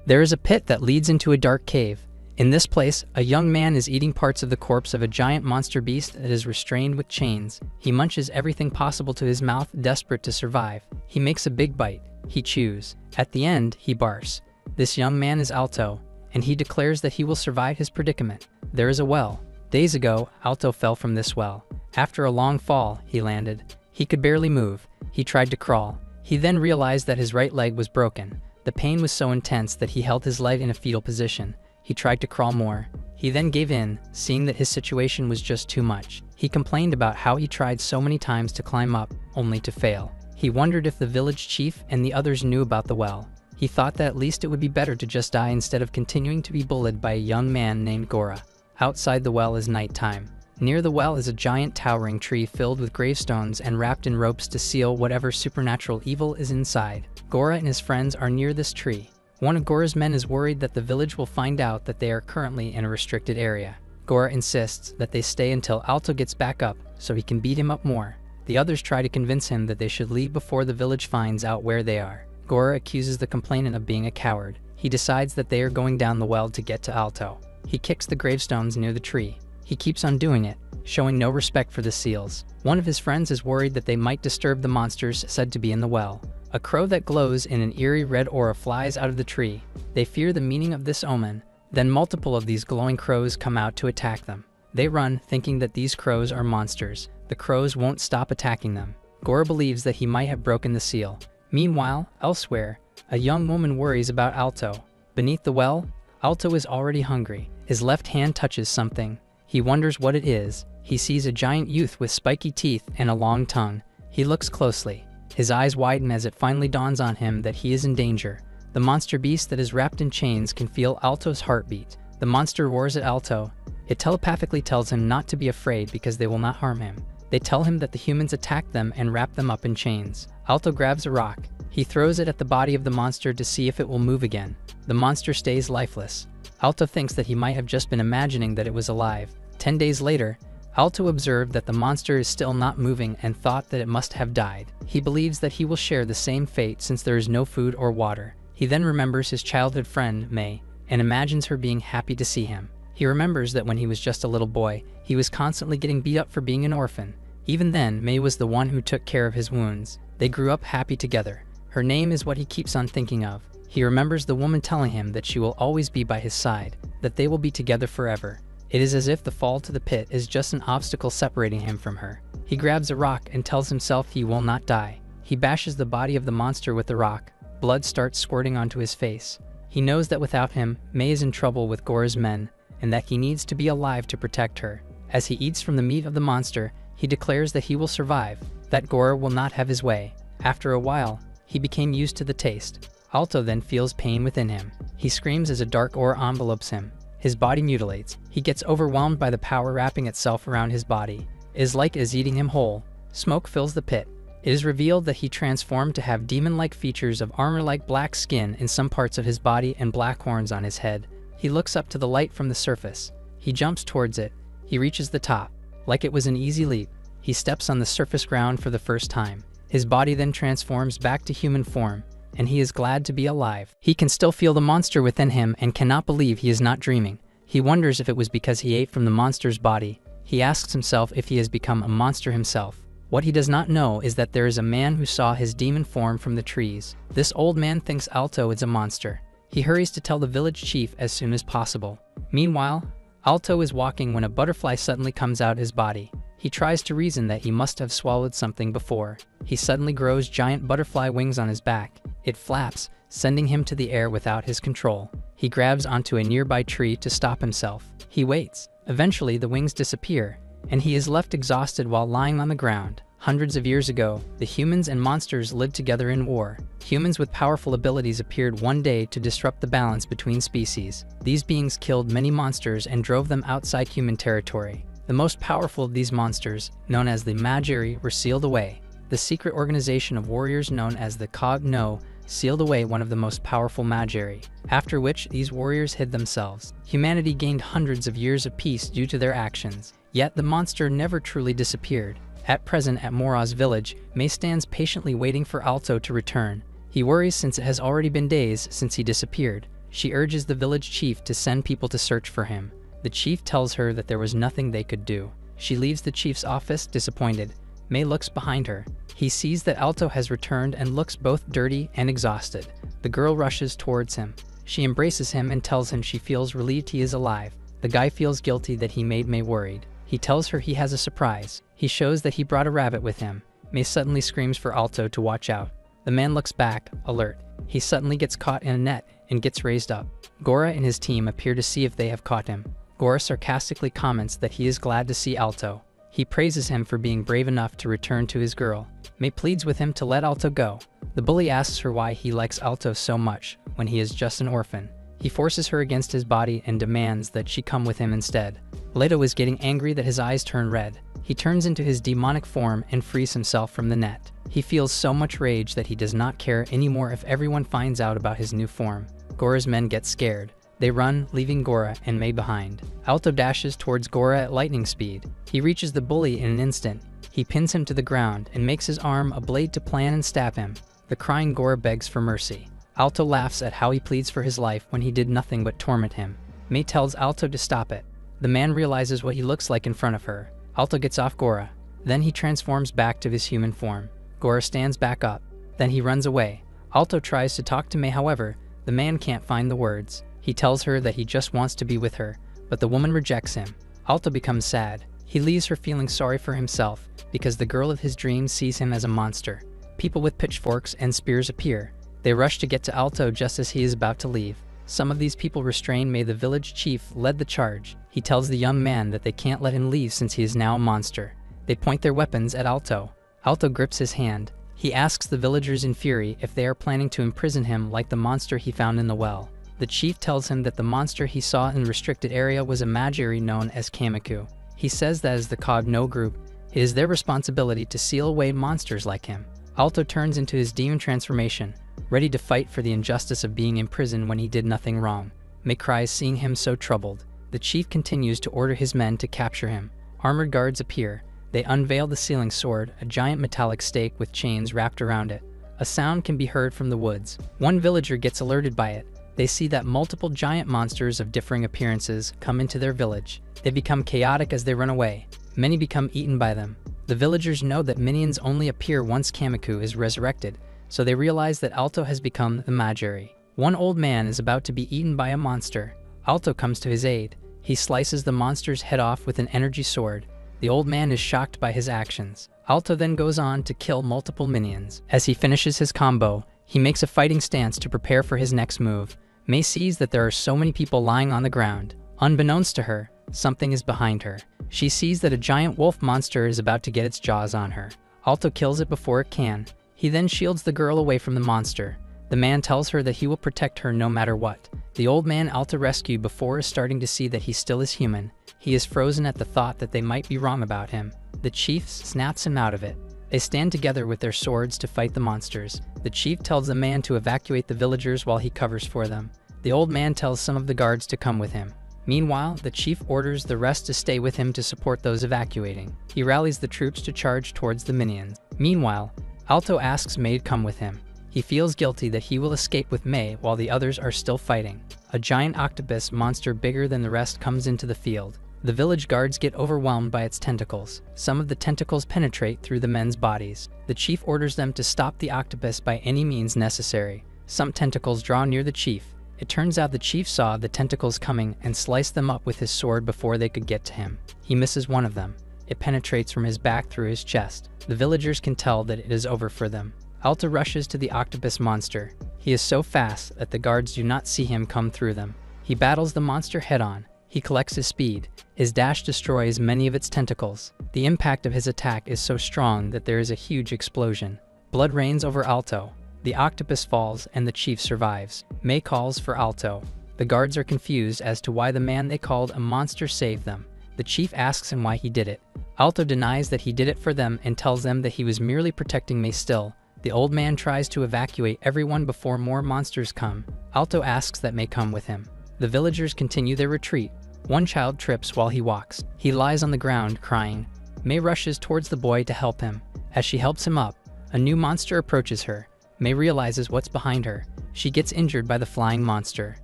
There is a pit that leads into a dark cave. In this place, a young man is eating parts of the corpse of a giant monster beast that is restrained with chains. He munches everything possible to his mouth, desperate to survive. He makes a big bite. He chews. At the end, he barks. This young man is Alto, and he declares that he will survive his predicament. There is a well. Days ago, Alto fell from this well. After a long fall, he landed. He could barely move. He tried to crawl. He then realized that his right leg was broken. The pain was so intense that he held his leg in a fetal position. He tried to crawl more. He then gave in, seeing that his situation was just too much. He complained about how he tried so many times to climb up, only to fail. He wondered if the village chief and the others knew about the well. He thought that at least it would be better to just die instead of continuing to be bullied by a young man named Gora. Outside the well is nighttime. Near the well is a giant towering tree filled with gravestones and wrapped in ropes to seal whatever supernatural evil is inside. Gora and his friends are near this tree. One of Gora's men is worried that the village will find out that they are currently in a restricted area. Gora insists that they stay until Alto gets back up so he can beat him up more. The others try to convince him that they should leave before the village finds out where they are. Gora accuses the complainant of being a coward. He decides that they are going down the well to get to Alto. He kicks the gravestones near the tree. He keeps on doing it, showing no respect for the seals. One of his friends is worried that they might disturb the monsters said to be in the well. A crow that glows in an eerie red aura flies out of the tree. They fear the meaning of this omen. Then multiple of these glowing crows come out to attack them. They run, thinking that these crows are monsters. The crows won't stop attacking them. Gora believes that he might have broken the seal. Meanwhile, elsewhere, a young woman worries about Alto. Beneath the well, Alto is already hungry. His left hand touches something. He wonders what it is. He sees a giant youth with spiky teeth and a long tongue. He looks closely. His eyes widen as it finally dawns on him that he is in danger. The monster beast that is wrapped in chains can feel Alto's heartbeat. The monster roars at Alto. It telepathically tells him not to be afraid because they will not harm him. They tell him that the humans attacked them and wrap them up in chains. Alto grabs a rock. He throws it at the body of the monster to see if it will move again. The monster stays lifeless. Alto thinks that he might have just been imagining that it was alive. 10 days later, Alto observed that the monster is still not moving and thought that it must have died. He believes that he will share the same fate since there is no food or water. He then remembers his childhood friend, May, and imagines her being happy to see him. He remembers that when he was just a little boy, he was constantly getting beat up for being an orphan. Even then, May was the one who took care of his wounds. They grew up happy together. Her name is what he keeps on thinking of. He remembers the woman telling him that she will always be by his side, that they will be together forever. It is as if the fall to the pit is just an obstacle separating him from her. He grabs a rock and tells himself he will not die. He bashes the body of the monster with the rock. Blood starts squirting onto his face. He knows that without him, May is in trouble with Gora's men, and that he needs to be alive to protect her. As he eats from the meat of the monster, he declares that he will survive, that Gora will not have his way. After a while, he became used to the taste. Alto then feels pain within him. He screams as a dark aura envelopes him. His body mutilates. He gets overwhelmed by the power wrapping itself around his body. It is like it is eating him whole. Smoke fills the pit. It is revealed that he transformed to have demon-like features of armor-like black skin in some parts of his body and black horns on his head. He looks up to the light from the surface. He jumps towards it. He reaches the top. Like it was an easy leap, he steps on the surface ground for the first time. His body then transforms back to human form, and he is glad to be alive. He can still feel the monster within him and cannot believe he is not dreaming. He wonders if it was because he ate from the monster's body. He asks himself if he has become a monster himself. What he does not know is that there is a man who saw his demon form from the trees. This old man thinks Alto is a monster. He hurries to tell the village chief as soon as possible. Meanwhile, Alto is walking when a butterfly suddenly comes out his body. He tries to reason that he must have swallowed something before. He suddenly grows giant butterfly wings on his back. It flaps, sending him to the air without his control. He grabs onto a nearby tree to stop himself. He waits. Eventually, the wings disappear, and he is left exhausted while lying on the ground. Hundreds of years ago, the humans and monsters lived together in war. Humans with powerful abilities appeared one day to disrupt the balance between species. These beings killed many monsters and drove them outside human territory. The most powerful of these monsters, known as the Magiri, were sealed away. The secret organization of warriors known as the Kog No sealed away one of the most powerful Magiri, after which these warriors hid themselves. Humanity gained hundreds of years of peace due to their actions. Yet the monster never truly disappeared. At present at Mora's village, May stands patiently waiting for Alto to return. He worries since it has already been days since he disappeared. She urges the village chief to send people to search for him. The chief tells her that there was nothing they could do. She leaves the chief's office disappointed. May looks behind her. He sees that Alto has returned and looks both dirty and exhausted. The girl rushes towards him. She embraces him and tells him she feels relieved he is alive. The guy feels guilty that he made May worried. He tells her he has a surprise. He shows that he brought a rabbit with him. May suddenly screams for Alto to watch out. The man looks back, alert. He suddenly gets caught in a net and gets raised up. Gora and his team appear to see if they have caught him. Gora sarcastically comments that he is glad to see Alto. He praises him for being brave enough to return to his girl. May pleads with him to let Alto go. The bully asks her why he likes Alto so much when he is just an orphan. He forces her against his body and demands that she come with him instead. Leto is getting angry that his eyes turn red. He turns into his demonic form and frees himself from the net. He feels so much rage that he does not care anymore if everyone finds out about his new form. Gora's men get scared. They run, leaving Gora and May behind. Alto dashes towards Gora at lightning speed. He reaches the bully in an instant. He pins him to the ground and makes his arm a blade to plan and stab him. The crying Gora begs for mercy. Alto laughs at how he pleads for his life when he did nothing but torment him. May tells Alto to stop it. The man realizes what he looks like in front of her. Alto gets off Gora. Then he transforms back to his human form. Gora stands back up. Then he runs away. Alto tries to talk to May, however, the man can't find the words. He tells her that he just wants to be with her, but the woman rejects him. Alto becomes sad. He leaves her feeling sorry for himself because the girl of his dreams sees him as a monster. People with pitchforks and spears appear. They rush to get to Alto just as he is about to leave. Some of these people restrain May. The village chief led the charge. He tells the young man that they can't let him leave since he is now a monster. They point their weapons at Alto. Alto grips his hand. He asks the villagers in fury if they are planning to imprison him like the monster he found in the well. The chief tells him that the monster he saw in the restricted area was a magiri known as Kamiku. He says that as the Cog-No group, it is their responsibility to seal away monsters like him. Alto turns into his demon transformation, ready to fight for the injustice of being imprisoned when he did nothing wrong. May cries seeing him so troubled. The chief continues to order his men to capture him. Armored guards appear. They unveil the sealing sword, a giant metallic stake with chains wrapped around it. A sound can be heard from the woods. One villager gets alerted by it. They see that multiple giant monsters of differing appearances come into their village. They become chaotic as they run away. Many become eaten by them. The villagers know that minions only appear once Kamiku is resurrected, so they realize that Alto has become the Magiri. One old man is about to be eaten by a monster. Alto comes to his aid. He slices the monster's head off with an energy sword. The old man is shocked by his actions. Alto then goes on to kill multiple minions. As he finishes his combo, he makes a fighting stance to prepare for his next move. May sees that there are so many people lying on the ground. Unbeknownst to her, something is behind her. She sees that a giant wolf monster is about to get its jaws on her. Alto kills it before it can. He then shields the girl away from the monster. The man tells her that he will protect her no matter what. The old man Alto rescued before is starting to see that he still is human. He is frozen at the thought that they might be wrong about him. The chief snaps him out of it. They stand together with their swords to fight the monsters. The chief tells the man to evacuate the villagers while he covers for them. The old man tells some of the guards to come with him. Meanwhile, the chief orders the rest to stay with him to support those evacuating. He rallies the troops to charge towards the minions. Meanwhile, Alto asks May to come with him. He feels guilty that he will escape with May while the others are still fighting. A giant octopus monster bigger than the rest comes into the field. The village guards get overwhelmed by its tentacles. Some of the tentacles penetrate through the men's bodies. The chief orders them to stop the octopus by any means necessary. Some tentacles draw near the chief. It turns out the chief saw the tentacles coming and sliced them up with his sword before they could get to him. He misses one of them. It penetrates from his back through his chest. The villagers can tell that it is over for them. Alto rushes to the octopus monster. He is so fast that the guards do not see him come through them. He battles the monster head-on. He collects his speed. His dash destroys many of its tentacles. The impact of his attack is so strong that there is a huge explosion. Blood rains over Alto. The octopus falls and the chief survives. May calls for Alto. The guards are confused as to why the man they called a monster saved them. The chief asks him why he did it. Alto denies that he did it for them and tells them that he was merely protecting May still. The old man tries to evacuate everyone before more monsters come. Alto asks that May come with him. The villagers continue their retreat. One child trips while he walks. He lies on the ground, crying. May rushes towards the boy to help him. As she helps him up, a new monster approaches her. May realizes what's behind her. She gets injured by the flying monster.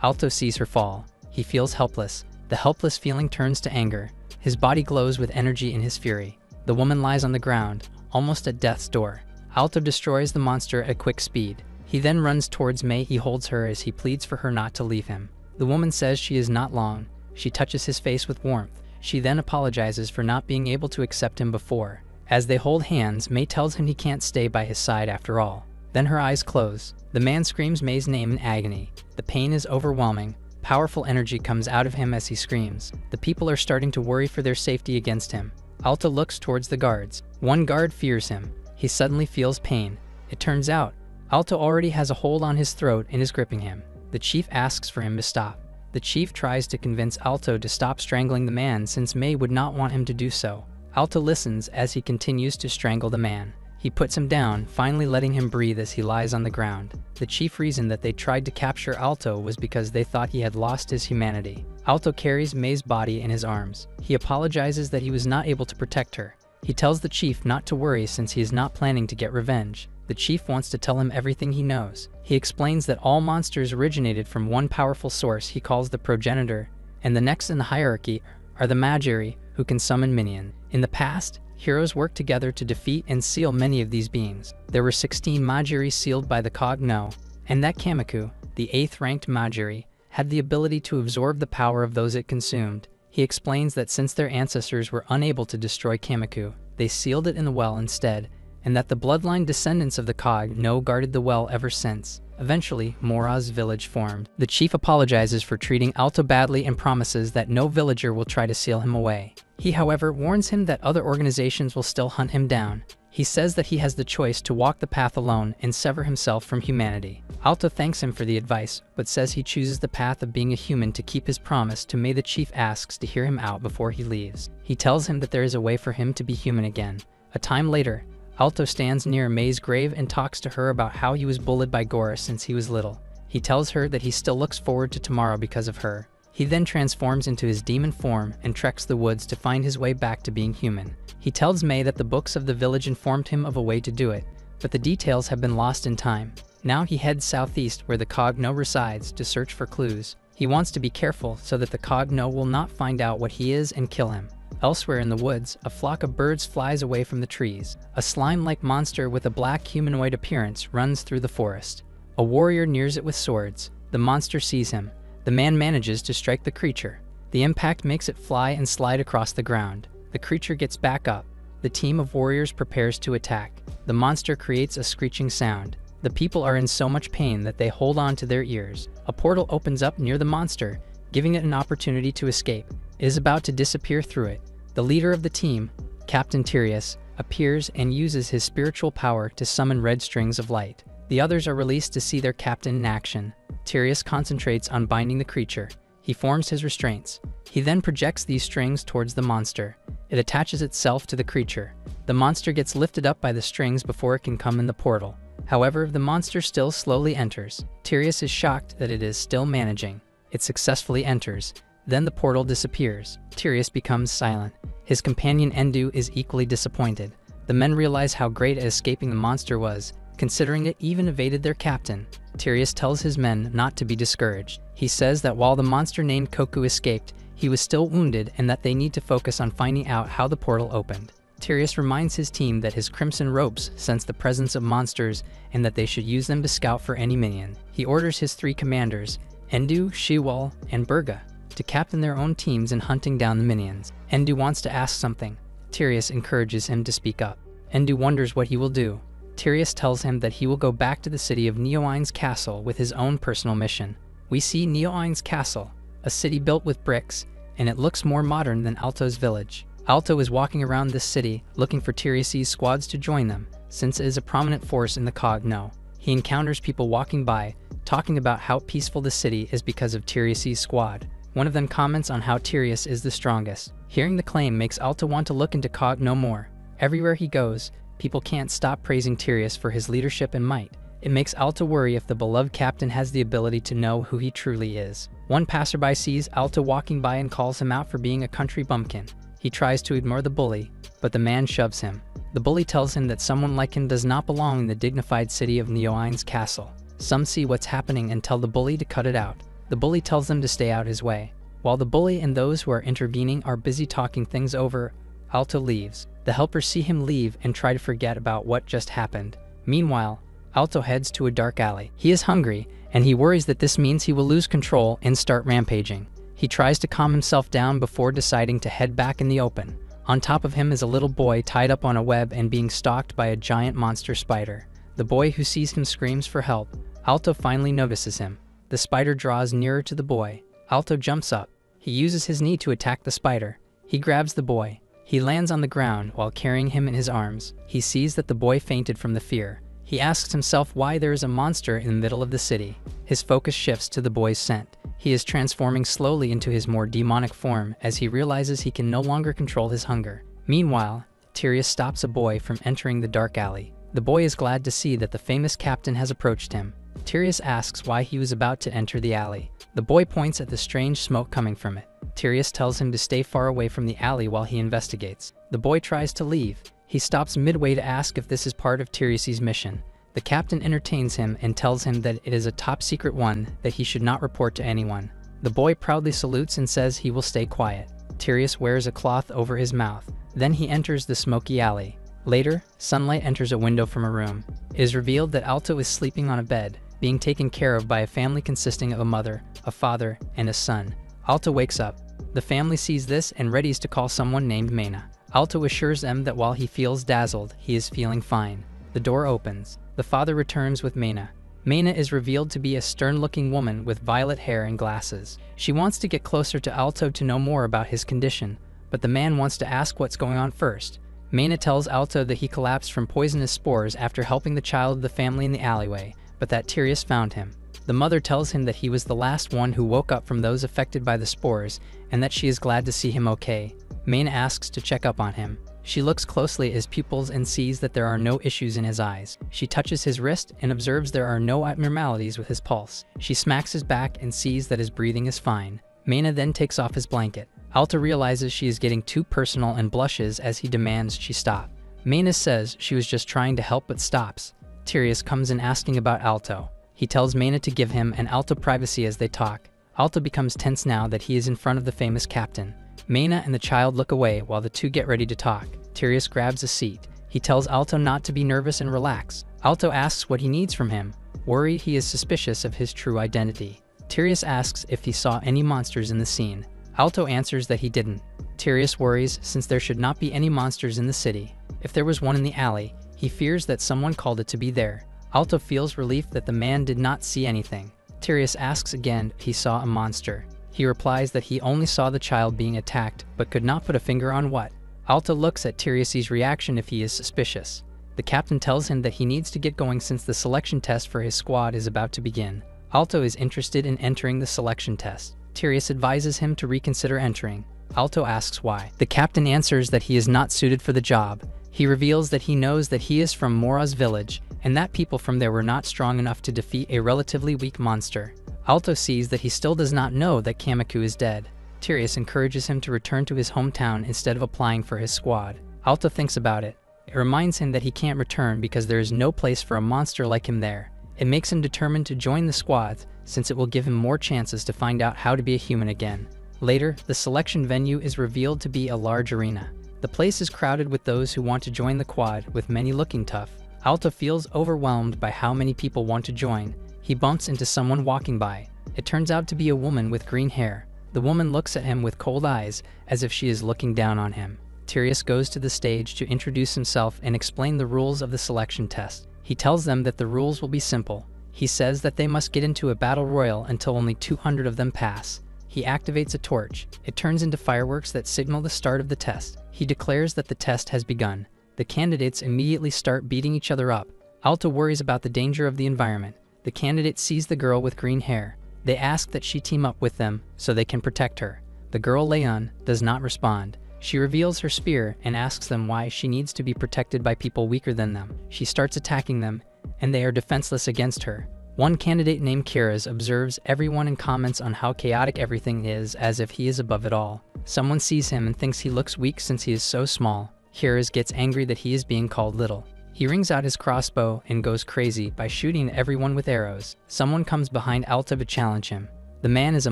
Alto sees her fall. He feels helpless. The helpless feeling turns to anger. His body glows with energy in his fury. The woman lies on the ground, almost at death's door. Alto destroys the monster at quick speed. He then runs towards May. He holds her as he pleads for her not to leave him. The woman says she is not long. She touches his face with warmth. She then apologizes for not being able to accept him before. As they hold hands, May tells him he can't stay by his side after all. Then her eyes close. The man screams May's name in agony. The pain is overwhelming. Powerful energy comes out of him as he screams. The people are starting to worry for their safety against him. Alto looks towards the guards. One guard fears him. He suddenly feels pain. It turns out, Alto already has a hold on his throat and is gripping him. The chief asks for him to stop. The chief tries to convince Alto to stop strangling the man since May would not want him to do so. Alto listens as he continues to strangle the man. He puts him down, finally letting him breathe as he lies on the ground. The chief reason that they tried to capture Alto was because they thought he had lost his humanity. Alto carries May's body in his arms. He apologizes that he was not able to protect her. He tells the chief not to worry since he is not planning to get revenge. The chief wants to tell him everything he knows. He explains that all monsters originated from one powerful source he calls the progenitor, and the next in the hierarchy are the Magiri, who can summon minions. In the past, heroes worked together to defeat and seal many of these beings. There were 16 Magiri sealed by the Cogno, and that Kamiku, the 8th-ranked Magiri, had the ability to absorb the power of those it consumed. He explains that since their ancestors were unable to destroy Kamiku, they sealed it in the well instead, and that the bloodline descendants of the Cogno guarded the well ever since. Eventually, Mora's village formed. The chief apologizes for treating Alto badly and promises that no villager will try to seal him away. He, however, warns him that other organizations will still hunt him down. He says that he has the choice to walk the path alone and sever himself from humanity. Alto thanks him for the advice, but says he chooses the path of being a human to keep his promise to May. The chief asks to hear him out before he leaves. He tells him that there is a way for him to be human again. A time later, Alto stands near May's grave and talks to her about how he was bullied by Gora since he was little. He tells her that he still looks forward to tomorrow because of her. He then transforms into his demon form and treks the woods to find his way back to being human. He tells May that the books of the village informed him of a way to do it, but the details have been lost in time. Now he heads southeast where the Cogno resides to search for clues. He wants to be careful so that the Cogno will not find out what he is and kill him. Elsewhere in the woods, a flock of birds flies away from the trees. A slime-like monster with a black humanoid appearance runs through the forest. A warrior nears it with swords. The monster sees him. The man manages to strike the creature. The impact makes it fly and slide across the ground. The creature gets back up. The team of warriors prepares to attack. The monster creates a screeching sound. The people are in so much pain that they hold on to their ears. A portal opens up near the monster, giving it an opportunity to escape. It is about to disappear through it. The leader of the team, Captain Tyrius, appears and uses his spiritual power to summon red strings of light. The others are released to see their captain in action. Tyrius concentrates on binding the creature. He forms his restraints. He then projects these strings towards the monster. It attaches itself to the creature. The monster gets lifted up by the strings before it can come in the portal. However, the monster still slowly enters. Tyrius is shocked that it is still managing. It successfully enters. Then the portal disappears. Tyrius becomes silent. His companion Endu is equally disappointed. The men realize how great at escaping the monster was, considering it even evaded their captain. Tyrius tells his men not to be discouraged. He says that while the monster named Koku escaped, he was still wounded and that they need to focus on finding out how the portal opened. Tyrius reminds his team that his crimson ropes sense the presence of monsters and that they should use them to scout for any minion. He orders his 3 commanders, Endu, Shiwal, and Burga, to captain their own teams in hunting down the minions. Endu wants to ask something. Tyrius encourages him to speak up. Endu wonders what he will do. Tyrius tells him that he will go back to the city of Neoine's castle with his own personal mission. We see Neoine's castle, a city built with bricks, and it looks more modern than Alto's village. Alto is walking around this city looking for Tyrius's squads to join them, since it is a prominent force in the Cogno. He encounters people walking by, talking about how peaceful the city is because of Tyrius's squad. One of them comments on how Tyrius is the strongest. Hearing the claim makes Alto want to look into Cogno more. Everywhere he goes, people can't stop praising Tyrius for his leadership and might. It makes Alto worry if the beloved captain has the ability to know who he truly is. One passerby sees Alto walking by and calls him out for being a country bumpkin. He tries to ignore the bully, but the man shoves him. The bully tells him that someone like him does not belong in the dignified city of Neoine's castle. Some see what's happening and tell the bully to cut it out. The bully tells them to stay out his way. While the bully and those who are intervening are busy talking things over, Alto leaves. The helpers see him leave and try to forget about what just happened. Meanwhile, Alto heads to a dark alley. He is hungry, and he worries that this means he will lose control and start rampaging. He tries to calm himself down before deciding to head back in the open. On top of him is a little boy tied up on a web and being stalked by a giant monster spider. The boy who sees him screams for help. Alto finally notices him. The spider draws nearer to the boy. Alto jumps up. He uses his knee to attack the spider. He grabs the boy. He lands on the ground while carrying him in his arms. He sees that the boy fainted from the fear. He asks himself why there is a monster in the middle of the city. His focus shifts to the boy's scent. He is transforming slowly into his more demonic form as he realizes he can no longer control his hunger. Meanwhile, Tyrius stops a boy from entering the dark alley. The boy is glad to see that the famous captain has approached him. Tyrius asks why he was about to enter the alley. The boy points at the strange smoke coming from it. Tyrius tells him to stay far away from the alley while he investigates. The boy tries to leave. He stops midway to ask if this is part of Tyrius's mission. The captain entertains him and tells him that it is a top secret one that he should not report to anyone. The boy proudly salutes and says he will stay quiet. Tyrius wears a cloth over his mouth. Then he enters the smoky alley. Later, sunlight enters a window from a room. It is revealed that Alto is sleeping on a bed, being taken care of by a family consisting of a mother, a father, and a son. Alto wakes up. The family sees this and readies to call someone named Mena. Alto assures them that while he feels dazzled, he is feeling fine. The door opens. The father returns with Mena. Mena is revealed to be a stern-looking woman with violet hair and glasses. She wants to get closer to Alto to know more about his condition, but the man wants to ask what's going on first. Mena tells Alto that he collapsed from poisonous spores after helping the child of the family in the alleyway, but that Tyrius found him. The mother tells him that he was the last one who woke up from those affected by the spores, and that she is glad to see him okay. Mena asks to check up on him. She looks closely at his pupils and sees that there are no issues in his eyes. She touches his wrist and observes there are no abnormalities with his pulse. She smacks his back and sees that his breathing is fine. Mena then takes off his blanket. Alta realizes she is getting too personal and blushes as he demands she stop. Mena says she was just trying to help but stops. Tyrius comes in asking about Alto. He tells Mena to give him and Alto privacy as they talk. Alto becomes tense now that he is in front of the famous captain. Mena and the child look away while the two get ready to talk. Tyrius grabs a seat. He tells Alto not to be nervous and relax. Alto asks what he needs from him. Worried, he is suspicious of his true identity. Tyrius asks if he saw any monsters in the scene. Alto answers that he didn't. Tyrius worries since there should not be any monsters in the city. If there was one in the alley, he fears that someone called it to be there. Alto feels relief that the man did not see anything. Tyrius asks again if he saw a monster. He replies that he only saw the child being attacked, but could not put a finger on what. Alto looks at Tyrius's reaction if he is suspicious. The captain tells him that he needs to get going since the selection test for his squad is about to begin. Alto is interested in entering the selection test. Tyrius advises him to reconsider entering. Alto asks why. The captain answers that he is not suited for the job. He reveals that he knows that he is from Mora's village, and that people from there were not strong enough to defeat a relatively weak monster. Alto sees that he still does not know that Kamiku is dead. Tyrius encourages him to return to his hometown instead of applying for his squad. Alto thinks about it. It reminds him that he can't return because there is no place for a monster like him there. It makes him determined to join the squad since it will give him more chances to find out how to be a human again. Later, the selection venue is revealed to be a large arena. The place is crowded with those who want to join the quad, with many looking tough. Alto feels overwhelmed by how many people want to join. He bumps into someone walking by. It turns out to be a woman with green hair. The woman looks at him with cold eyes, as if she is looking down on him. Tyrius goes to the stage to introduce himself and explain the rules of the selection test. He tells them that the rules will be simple. He says that they must get into a battle royal until only 200 of them pass. He activates a torch. It turns into fireworks that signal the start of the test. He declares that the test has begun. The candidates immediately start beating each other up. Alto worries about the danger of the environment. The candidate sees the girl with green hair. They ask that she team up with them so they can protect her. The girl, Leon, does not respond. She reveals her spear and asks them why she needs to be protected by people weaker than them. She starts attacking them, and they are defenseless against her. One candidate named Kiraz observes everyone and comments on how chaotic everything is as if he is above it all. Someone sees him and thinks he looks weak since he is so small. Kiraz gets angry that he is being called little. He wrings out his crossbow and goes crazy by shooting everyone with arrows. Someone comes behind Alto to challenge him. The man is a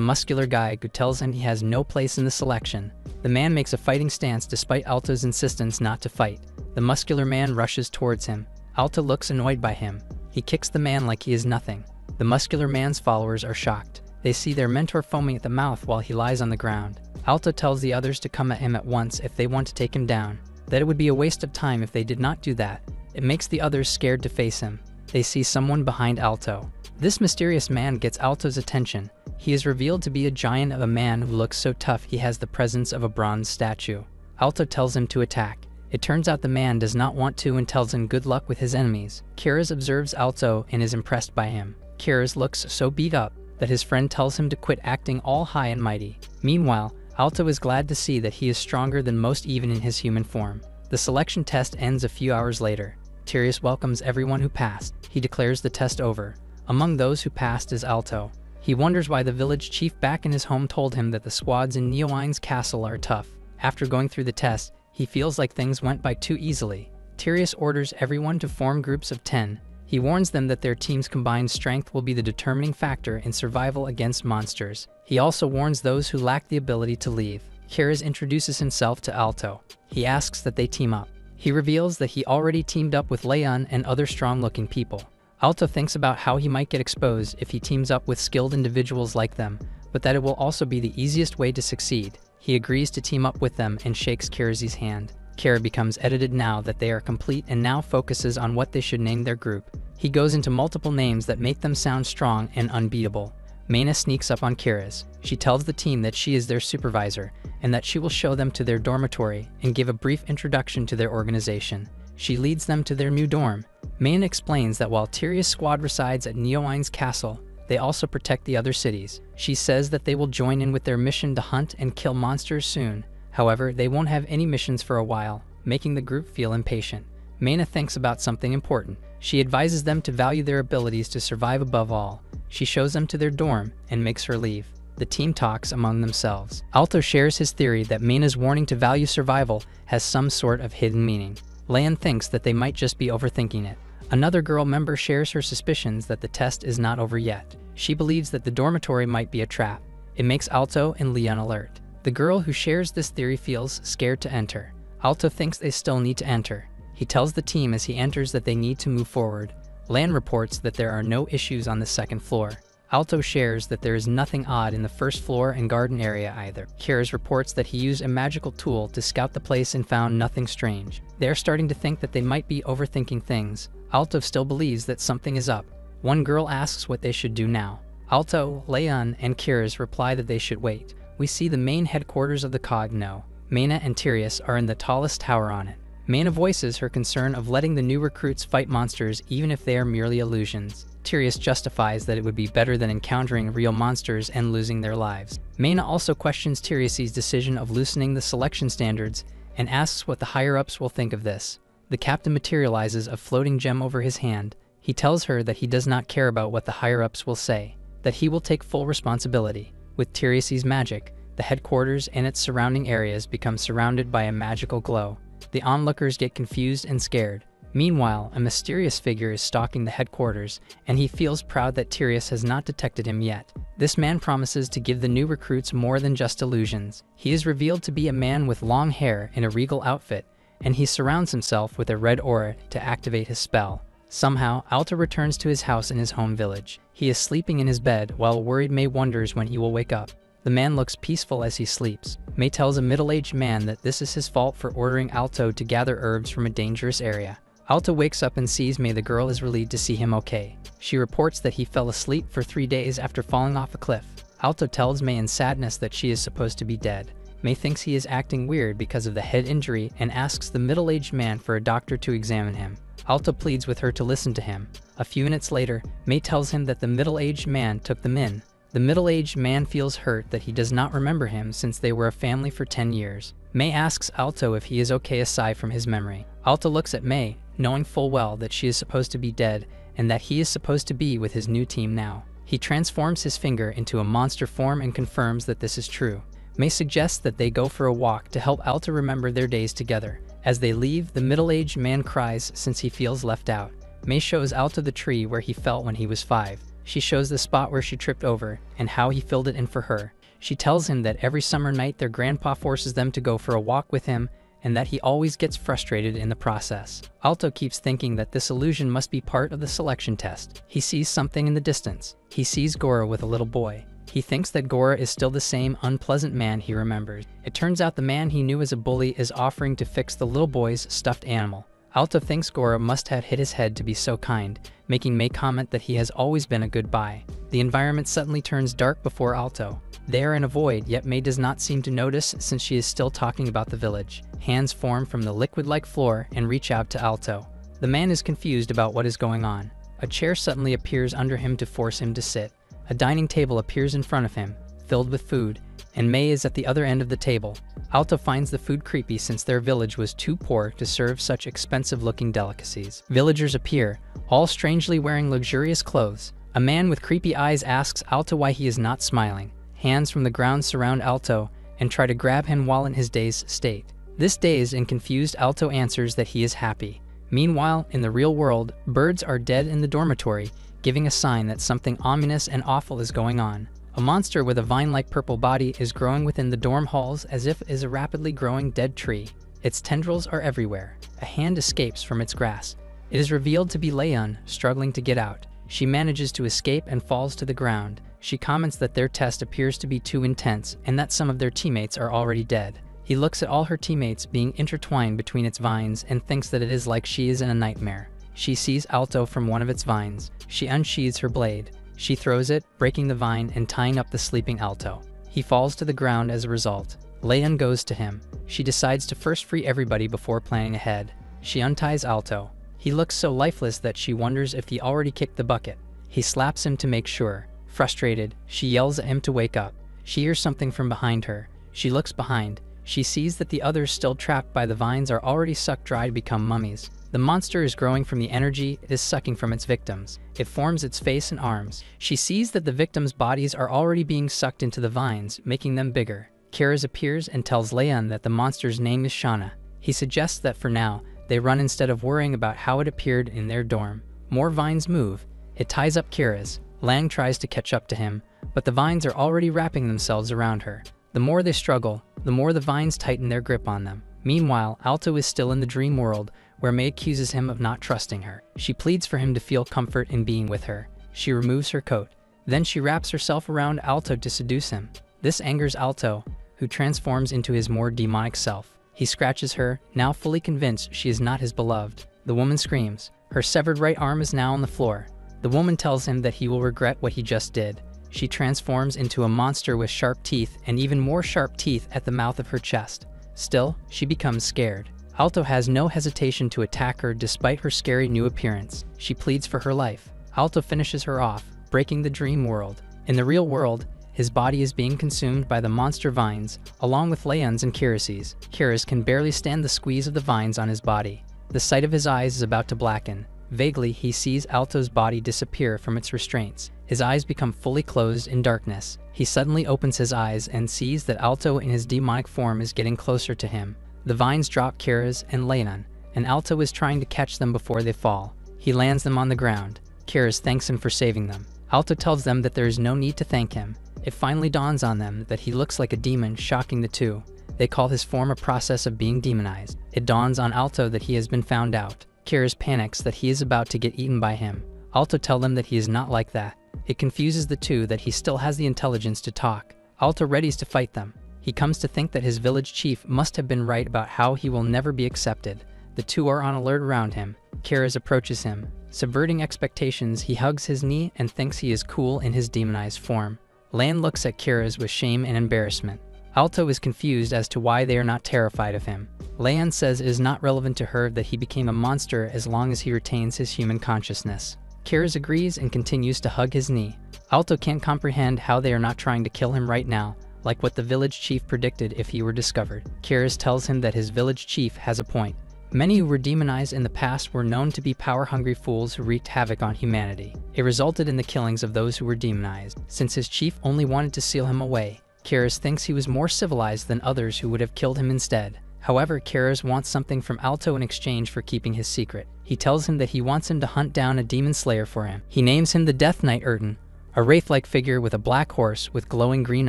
muscular guy who tells him he has no place in the selection. The man makes a fighting stance despite Alto's insistence not to fight. The muscular man rushes towards him. Alto looks annoyed by him. He kicks the man like he is nothing. The muscular man's followers are shocked. They see their mentor foaming at the mouth while he lies on the ground. Alto tells the others to come at him at once if they want to take him down, that it would be a waste of time if they did not do that. It makes the others scared to face him. They see someone behind Alto. This mysterious man gets Alto's attention. He is revealed to be a giant of a man who looks so tough he has the presence of a bronze statue. Alto tells him to attack. It turns out the man does not want to and tells him good luck with his enemies. Kiraz observes Alto and is impressed by him. Kiraz looks so beat up that his friend tells him to quit acting all high and mighty. Meanwhile, Alto is glad to see that he is stronger than most even in his human form. The selection test ends a few hours later. Tyrius welcomes everyone who passed. He declares the test over. Among those who passed is Alto. He wonders why the village chief back in his home told him that the squads in Neowine's castle are tough. After going through the test, he feels like things went by too easily. Tyrius orders everyone to form groups of 10. He warns them that their team's combined strength will be the determining factor in survival against monsters. He also warns those who lack the ability to leave. Kiraz introduces himself to Alto. He asks that they team up. He reveals that he already teamed up with Leon and other strong-looking people. Alto thinks about how he might get exposed if he teams up with skilled individuals like them, but that it will also be the easiest way to succeed. He agrees to team up with them and shakes Kiraz's hand. Kira becomes edited now that they are complete and now focuses on what they should name their group. He goes into multiple names that make them sound strong and unbeatable. Mena sneaks up on Kiraz. She tells the team that she is their supervisor and that she will show them to their dormitory and give a brief introduction to their organization. She leads them to their new dorm. Mena explains that while Tyrius' squad resides at Neowine's castle, they also protect the other cities. She says that they will join in with their mission to hunt and kill monsters soon. However, they won't have any missions for a while, making the group feel impatient. Mena thinks about something important. She advises them to value their abilities to survive above all. She shows them to their dorm and makes her leave. The team talks among themselves. Alto shares his theory that Mena's warning to value survival has some sort of hidden meaning. Leon thinks that they might just be overthinking it. Another girl member shares her suspicions that the test is not over yet. She believes that the dormitory might be a trap. It makes Alto and Leon alert. The girl who shares this theory feels scared to enter. Alto thinks they still need to enter. He tells the team as he enters that they need to move forward. Lan reports that there are no issues on the second floor. Alto shares that there is nothing odd in the first floor and garden area either. Kiraz reports that he used a magical tool to scout the place and found nothing strange. They are starting to think that they might be overthinking things. Alto still believes that something is up. One girl asks what they should do now. Alto, Leon, and Kiraz reply that they should wait. We see the main headquarters of the Cogno. Mena and Tyrius are in the tallest tower on it. Mena voices her concern of letting the new recruits fight monsters even if they are merely illusions. Tyrius justifies that it would be better than encountering real monsters and losing their lives. Mena also questions Tyrius's decision of loosening the selection standards and asks what the higher-ups will think of this. The captain materializes a floating gem over his hand. He tells her that he does not care about what the higher-ups will say, that he will take full responsibility. With Tyrius's magic, the headquarters and its surrounding areas become surrounded by a magical glow. The onlookers get confused and scared. Meanwhile, a mysterious figure is stalking the headquarters, and he feels proud that Tyrius has not detected him yet. This man promises to give the new recruits more than just illusions. He is revealed to be a man with long hair in a regal outfit, and he surrounds himself with a red aura to activate his spell. Somehow, Alto returns to his house in his home village. He is sleeping in his bed while worried May wonders when he will wake up. The man looks peaceful as he sleeps. May tells a middle-aged man that this is his fault for ordering Alto to gather herbs from a dangerous area. Alto wakes up and sees May. The girl is relieved to see him okay. She reports that he fell asleep for 3 days after falling off a cliff. Alto tells May in sadness that she is supposed to be dead. May thinks he is acting weird because of the head injury and asks the middle-aged man for a doctor to examine him. Alto pleads with her to listen to him. A few minutes later, May tells him that the middle-aged man took them in. The middle-aged man feels hurt that he does not remember him since they were a family for 10 years. May asks Alto if he is okay aside from his memory. Alto looks at May, knowing full well that she is supposed to be dead and that he is supposed to be with his new team now. He transforms his finger into a monster form and confirms that this is true. May suggests that they go for a walk to help Alto remember their days together. As they leave, the middle-aged man cries since he feels left out. May shows Alto the tree where he felt when he was 5. She shows the spot where she tripped over and how he filled it in for her. She tells him that every summer night their grandpa forces them to go for a walk with him and that he always gets frustrated in the process. Alto keeps thinking that this illusion must be part of the selection test. He sees something in the distance. He sees Gora with a little boy. He thinks that Gora is still the same unpleasant man he remembers. It turns out the man he knew as a bully is offering to fix the little boy's stuffed animal. Alto thinks Gora must have hit his head to be so kind, making May comment that he has always been a good boy. The environment suddenly turns dark before Alto. They are in a void, yet May does not seem to notice since she is still talking about the village. Hands form from the liquid-like floor and reach out to Alto. The man is confused about what is going on. A chair suddenly appears under him to force him to sit. A dining table appears in front of him, filled with food, and May is at the other end of the table. Alto finds the food creepy since their village was too poor to serve such expensive-looking delicacies. Villagers appear, all strangely wearing luxurious clothes. A man with creepy eyes asks Alto why he is not smiling. Hands from the ground surround Alto and try to grab him while in his dazed state. This dazed and confused Alto answers that he is happy. Meanwhile, in the real world, birds are dead in the dormitory, giving a sign that something ominous and awful is going on. A monster with a vine-like purple body is growing within the dorm halls as if it is a rapidly growing dead tree. Its tendrils are everywhere. A hand escapes from its grasp. It is revealed to be Leon, struggling to get out. She manages to escape and falls to the ground. She comments that their test appears to be too intense and that some of their teammates are already dead. He looks at all her teammates being intertwined between its vines and thinks that it is like she is in a nightmare. She sees Alto from one of its vines. She unsheathes her blade. She throws it, breaking the vine and tying up the sleeping Alto. He falls to the ground as a result. Leon goes to him. She decides to first free everybody before planning ahead. She unties Alto. He looks so lifeless that she wonders if he already kicked the bucket. He slaps him to make sure. Frustrated, she yells at him to wake up. She hears something from behind her. She looks behind. She sees that the others still trapped by the vines are already sucked dry to become mummies. The monster is growing from the energy it is sucking from its victims. It forms its face and arms. She sees that the victims' bodies are already being sucked into the vines, making them bigger. Kiraz appears and tells Leon that the monster's name is Shauna. He suggests that for now, they run instead of worrying about how it appeared in their dorm. More vines move. It ties up Kiraz. Lang tries to catch up to him, but the vines are already wrapping themselves around her. The more they struggle, the more the vines tighten their grip on them. Meanwhile, Alto is still in the dream world, where May accuses him of not trusting her. She pleads for him to feel comfort in being with her. She removes her coat. Then she wraps herself around Alto to seduce him. This angers Alto, who transforms into his more demonic self. He scratches her, now fully convinced she is not his beloved. The woman screams. Her severed right arm is now on the floor. The woman tells him that he will regret what he just did. She transforms into a monster with sharp teeth and even more sharp teeth at the mouth of her chest. Still, she becomes scared. Alto has no hesitation to attack her despite her scary new appearance. She pleads for her life. Alto finishes her off, breaking the dream world. In the real world, his body is being consumed by the monster vines, along with Leon's and Kiraz's. Kiraz can barely stand the squeeze of the vines on his body. The sight of his eyes is about to blacken. Vaguely, he sees Alto's body disappear from its restraints. His eyes become fully closed in darkness. He suddenly opens his eyes and sees that Alto in his demonic form is getting closer to him. The vines drop Kiraz and Leon, and Alto is trying to catch them before they fall. He lands them on the ground. Kiraz thanks him for saving them. Alto tells them that there is no need to thank him. It finally dawns on them that he looks like a demon, shocking the two. They call his form a process of being demonized. It dawns on Alto that he has been found out. Kiraz panics that he is about to get eaten by him. Alto tells them that he is not like that. It confuses the two that he still has the intelligence to talk. Alto readies to fight them. He comes to think that his village chief must have been right about how he will never be accepted. The two are on alert around him. Kiraz approaches him. Subverting expectations, he hugs his knee and thinks he is cool in his demonized form. Lan looks at Kiraz with shame and embarrassment. Alto is confused as to why they are not terrified of him. Lan says it is not relevant to her that he became a monster as long as he retains his human consciousness. Kiraz agrees and continues to hug his knee. Alto can't comprehend how they are not trying to kill him right now, like what the village chief predicted if he were discovered. Kiraz tells him that his village chief has a point. Many who were demonized in the past were known to be power-hungry fools who wreaked havoc on humanity. It resulted in the killings of those who were demonized. Since his chief only wanted to seal him away, Kiraz thinks he was more civilized than others who would have killed him instead. However, Kairos wants something from Alto in exchange for keeping his secret. He tells him that he wants him to hunt down a demon slayer for him. He names him the Death Knight Erden, a wraith-like figure with a black horse with glowing green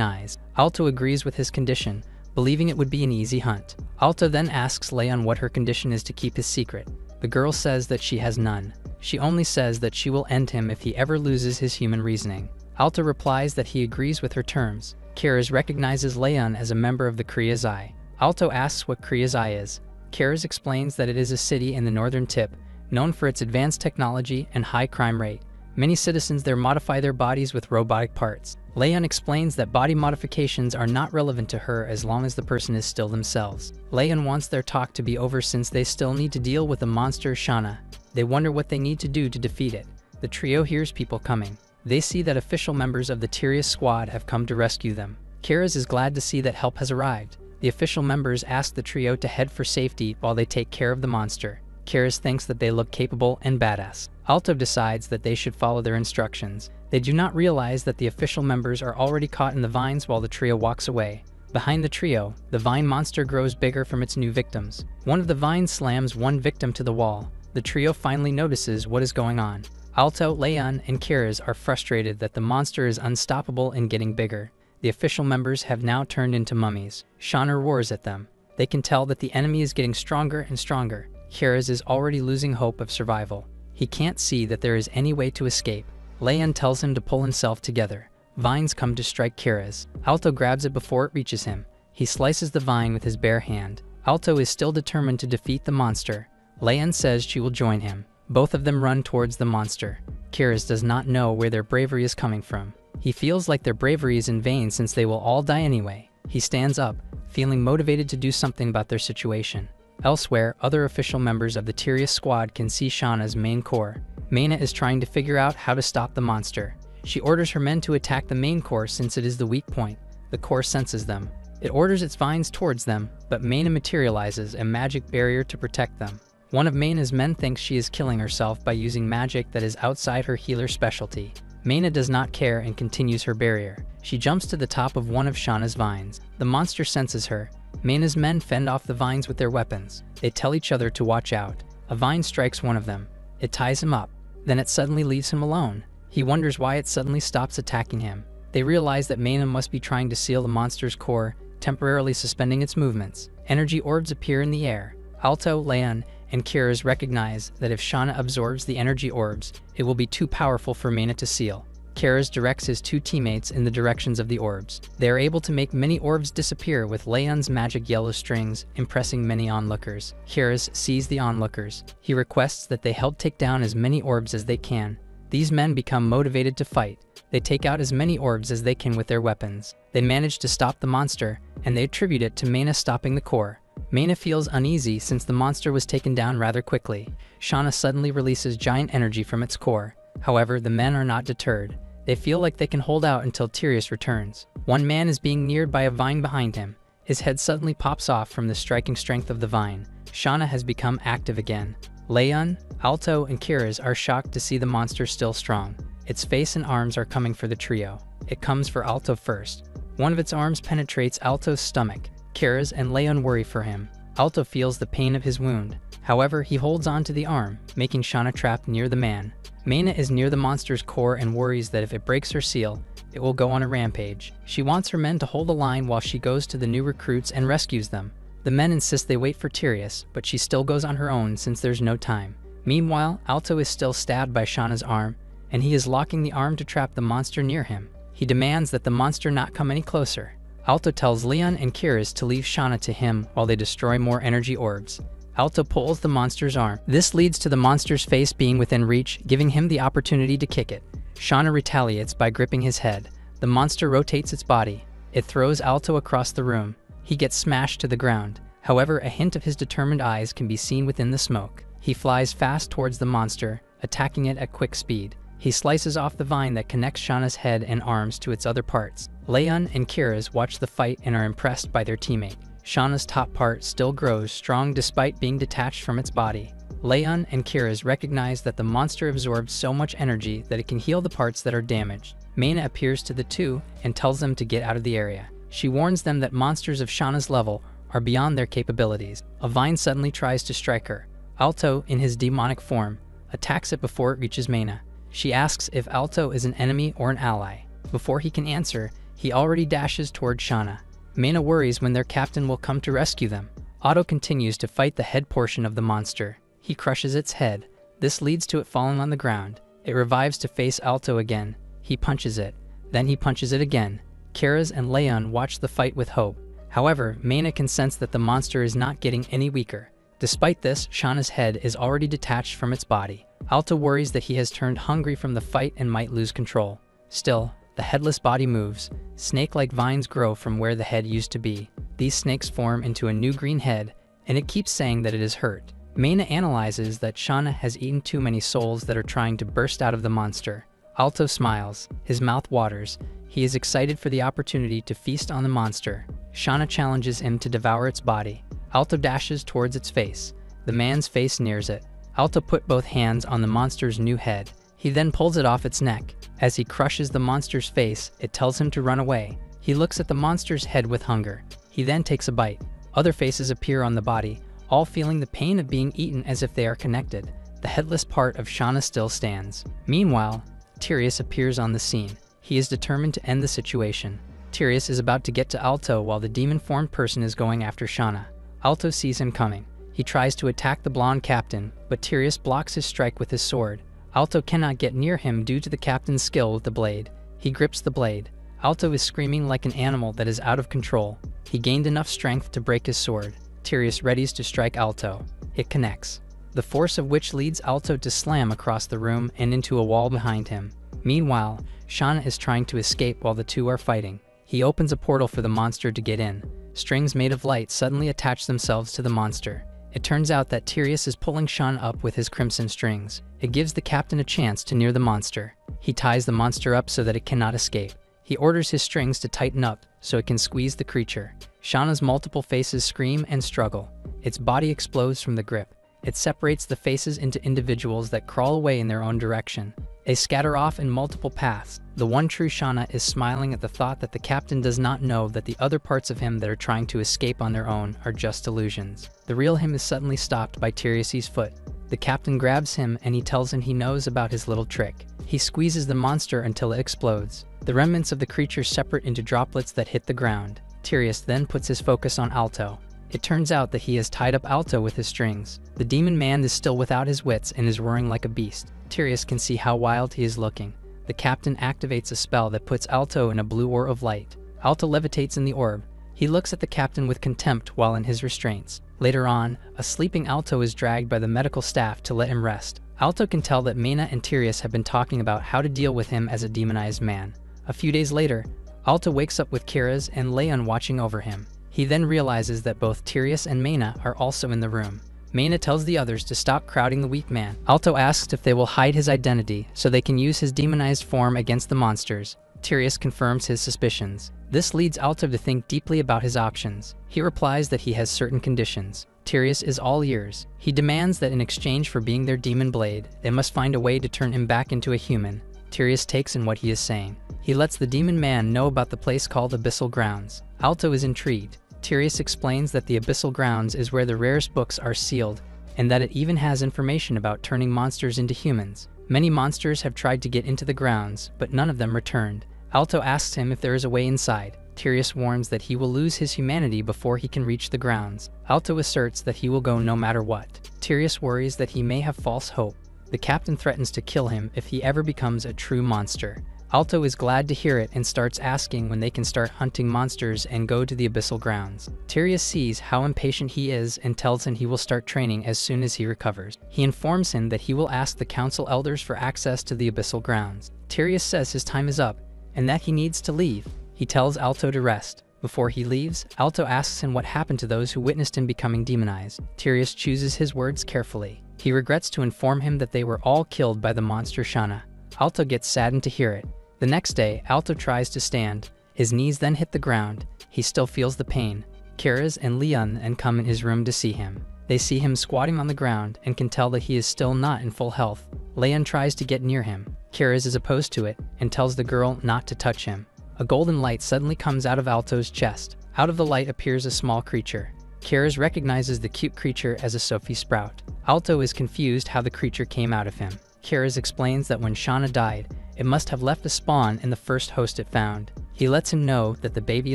eyes. Alto agrees with his condition, believing it would be an easy hunt. Alto then asks Leon what her condition is to keep his secret. The girl says that she has none. She only says that she will end him if he ever loses his human reasoning. Alto replies that he agrees with her terms. Kairos recognizes Leon as a member of the Kriya's Eye. Alto asks what Kriya's Eye is. Kairos explains that it is a city in the northern tip, known for its advanced technology and high crime rate. Many citizens there modify their bodies with robotic parts. Leon explains that body modifications are not relevant to her as long as the person is still themselves. Leon wants their talk to be over since they still need to deal with the monster Shauna. They wonder what they need to do to defeat it. The trio hears people coming. They see that official members of the Tyrius squad have come to rescue them. Kairos is glad to see that help has arrived. The official members ask the trio to head for safety while they take care of the monster. Kairos thinks that they look capable and badass. Alto decides that they should follow their instructions. They do not realize that the official members are already caught in the vines while the trio walks away. Behind the trio, the vine monster grows bigger from its new victims. One of the vines slams one victim to the wall. The trio finally notices what is going on. Alto, Leon, and Kairos are frustrated that the monster is unstoppable and getting bigger. The official members have now turned into mummies. Shauna roars at them. They can tell that the enemy is getting stronger and stronger. Kairos is already losing hope of survival. He can't see that there is any way to escape. Leon tells him to pull himself together. Vines come to strike Kairos. Alto grabs it before it reaches him. He slices the vine with his bare hand. Alto is still determined to defeat the monster. Leon says she will join him. Both of them run towards the monster. Kairos does not know where their bravery is coming from. He feels like their bravery is in vain since they will all die anyway. He stands up, feeling motivated to do something about their situation. Elsewhere, other official members of the Tyrius squad can see Shauna's main core. Maina is trying to figure out how to stop the monster. She orders her men to attack the main core since it is the weak point. The core senses them. It orders its vines towards them, but Maina materializes a magic barrier to protect them. One of Maina's men thinks she is killing herself by using magic that is outside her healer specialty. Maina does not care and continues her barrier. She jumps to the top of one of Shauna's vines. The monster senses her. Maina's men fend off the vines with their weapons. They tell each other to watch out. A vine strikes one of them. It ties him up. Then it suddenly leaves him alone. He wonders why it suddenly stops attacking him. They realize that Maina must be trying to seal the monster's core, temporarily suspending its movements. Energy orbs appear in the air. Alto, Leon, and Kairos recognize that if Shauna absorbs the energy orbs, it will be too powerful for Maina to seal. Kairos directs his two teammates in the directions of the orbs. They are able to make many orbs disappear with Leon's magic yellow strings, impressing many onlookers. Kairos sees the onlookers. He requests that they help take down as many orbs as they can. These men become motivated to fight. They take out as many orbs as they can with their weapons. They manage to stop the monster, and they attribute it to Maina stopping the core. Maina feels uneasy since the monster was taken down rather quickly. Shauna suddenly releases giant energy from its core. However, the men are not deterred. They feel like they can hold out until Tyrius returns. One man is being neared by a vine behind him. His head suddenly pops off from the striking strength of the vine. Shauna has become active again. Leon, Alto, and Kairos are shocked to see the monster still strong. Its face and arms are coming for the trio. It comes for Alto first. One of its arms penetrates Alto's stomach. Kairos and Leon worry for him. Alto feels the pain of his wound. However, he holds on to the arm, making Shauna trapped near the man. Maina is near the monster's core and worries that if it breaks her seal, it will go on a rampage. She wants her men to hold the line while she goes to the new recruits and rescues them. The men insist they wait for Tyrius, but she still goes on her own since there's no time. Meanwhile, Alto is still stabbed by Shauna's arm, and he is locking the arm to trap the monster near him. He demands that the monster not come any closer. Alto tells Leon and Kairos to leave Shauna to him while they destroy more energy orbs. Alto pulls the monster's arm. This leads to the monster's face being within reach, giving him the opportunity to kick it. Shauna retaliates by gripping his head. The monster rotates its body. It throws Alto across the room. He gets smashed to the ground. However, a hint of his determined eyes can be seen within the smoke. He flies fast towards the monster, attacking it at quick speed. He slices off the vine that connects Shauna's head and arms to its other parts. Leon and Kairos watch the fight and are impressed by their teammate. Shauna's top part still grows strong despite being detached from its body. Leon and Kairos recognize that the monster absorbs so much energy that it can heal the parts that are damaged. Maina appears to the two and tells them to get out of the area. She warns them that monsters of Shauna's level are beyond their capabilities. A vine suddenly tries to strike her. Alto, in his demonic form, attacks it before it reaches Mana. She asks if Alto is an enemy or an ally. Before he can answer, he already dashes toward Shauna. Mana worries when their captain will come to rescue them. Otto continues to fight the head portion of the monster. He crushes its head. This leads to it falling on the ground. It revives to face Alto again. He punches it. Then he punches it again. Karaz and Leon watch the fight with hope. However, Mana can sense that the monster is not getting any weaker. Despite this, Shauna's head is already detached from its body. Alto worries that he has turned hungry from the fight and might lose control. Still, the headless body moves. Snake-like vines grow from where the head used to be. These snakes form into a new green head, and it keeps saying that it is hurt. Mana analyzes that Shauna has eaten too many souls that are trying to burst out of the monster. Alto smiles. His mouth waters. He is excited for the opportunity to feast on the monster. Shauna challenges him to devour its body. Alto dashes towards its face. The man's face nears it. Alto put both hands on the monster's new head. He then pulls it off its neck. As he crushes the monster's face, it tells him to run away. He looks at the monster's head with hunger. He then takes a bite. Other faces appear on the body, all feeling the pain of being eaten as if they are connected. The headless part of Shauna still stands. Meanwhile, Tyrius appears on the scene. He is determined to end the situation. Tyrius is about to get to Alto while the demon-formed person is going after Shauna. Alto sees him coming. He tries to attack the blonde captain, but Tyrius blocks his strike with his sword. Alto cannot get near him due to the captain's skill with the blade. He grips the blade. Alto is screaming like an animal that is out of control. He gained enough strength to break his sword. Tyrius readies to strike Alto. It connects, the force of which leads Alto to slam across the room and into a wall behind him. Meanwhile, Shauna is trying to escape while the two are fighting. He opens a portal for the monster to get in. Strings made of light suddenly attach themselves to the monster. It turns out that Tyrius is pulling Shauna up with his crimson strings. It gives the captain a chance to near the monster. He ties the monster up so that it cannot escape. He orders his strings to tighten up so it can squeeze the creature. Shauna's multiple faces scream and struggle. Its body explodes from the grip. It separates the faces into individuals that crawl away in their own direction. They scatter off in multiple paths. The one true Shauna is smiling at the thought that the captain does not know that the other parts of him that are trying to escape on their own are just illusions. The real him is suddenly stopped by Tyrius' foot. The captain grabs him and he tells him he knows about his little trick. He squeezes the monster until it explodes. The remnants of the creature separate into droplets that hit the ground. Tyrius then puts his focus on Alto. It turns out that he has tied up Alto with his strings. The demon man is still without his wits and is roaring like a beast. Tyrius can see how wild he is looking. The captain activates a spell that puts Alto in a blue orb of light. Alto levitates in the orb. He looks at the captain with contempt while in his restraints. Later on, a sleeping Alto is dragged by the medical staff to let him rest. Alto can tell that Mana and Tyrius have been talking about how to deal with him as a demonized man. A few days later, Alto wakes up with Karaz and Leon watching over him. He then realizes that both Tyrius and Mana are also in the room. Mana tells the others to stop crowding the weak man. Alto asks if they will hide his identity so they can use his demonized form against the monsters. Tyrius confirms his suspicions. This leads Alto to think deeply about his options. He replies that he has certain conditions. Tyrius is all ears. He demands that in exchange for being their demon blade, they must find a way to turn him back into a human. Tyrius takes in what he is saying. He lets the demon man know about the place called Abyssal Grounds. Alto is intrigued. Tyrius explains that the Abyssal Grounds is where the rarest books are sealed, and that it even has information about turning monsters into humans. Many monsters have tried to get into the grounds, but none of them returned. Alto asks him if there is a way inside. Tyrius warns that he will lose his humanity before he can reach the grounds. Alto asserts that he will go no matter what. Tyrius worries that he may have false hope. The captain threatens to kill him if he ever becomes a true monster. Alto is glad to hear it and starts asking when they can start hunting monsters and go to the Abyssal Grounds. Tyrius sees how impatient he is and tells him he will start training as soon as he recovers. He informs him that he will ask the council elders for access to the Abyssal Grounds. Tyrius says his time is up and that he needs to leave. He tells Alto to rest. Before he leaves, Alto asks him what happened to those who witnessed him becoming demonized. Tyrius chooses his words carefully. He regrets to inform him that they were all killed by the monster Shauna. Alto gets saddened to hear it. The next day, Alto tries to stand. His knees then hit the ground. He still feels the pain. Karaz and Leon then come in his room to see him. They see him squatting on the ground and can tell that he is still not in full health. Leon tries to get near him. Karaz is opposed to it and tells the girl not to touch him. A golden light suddenly comes out of Alto's chest. Out of the light appears a small creature. Kara's recognizes the cute creature as a Sophie Sprout. Alto is confused how the creature came out of him. Kara's explains that when Shauna died, it must have left a spawn in the first host it found. He lets him know that the baby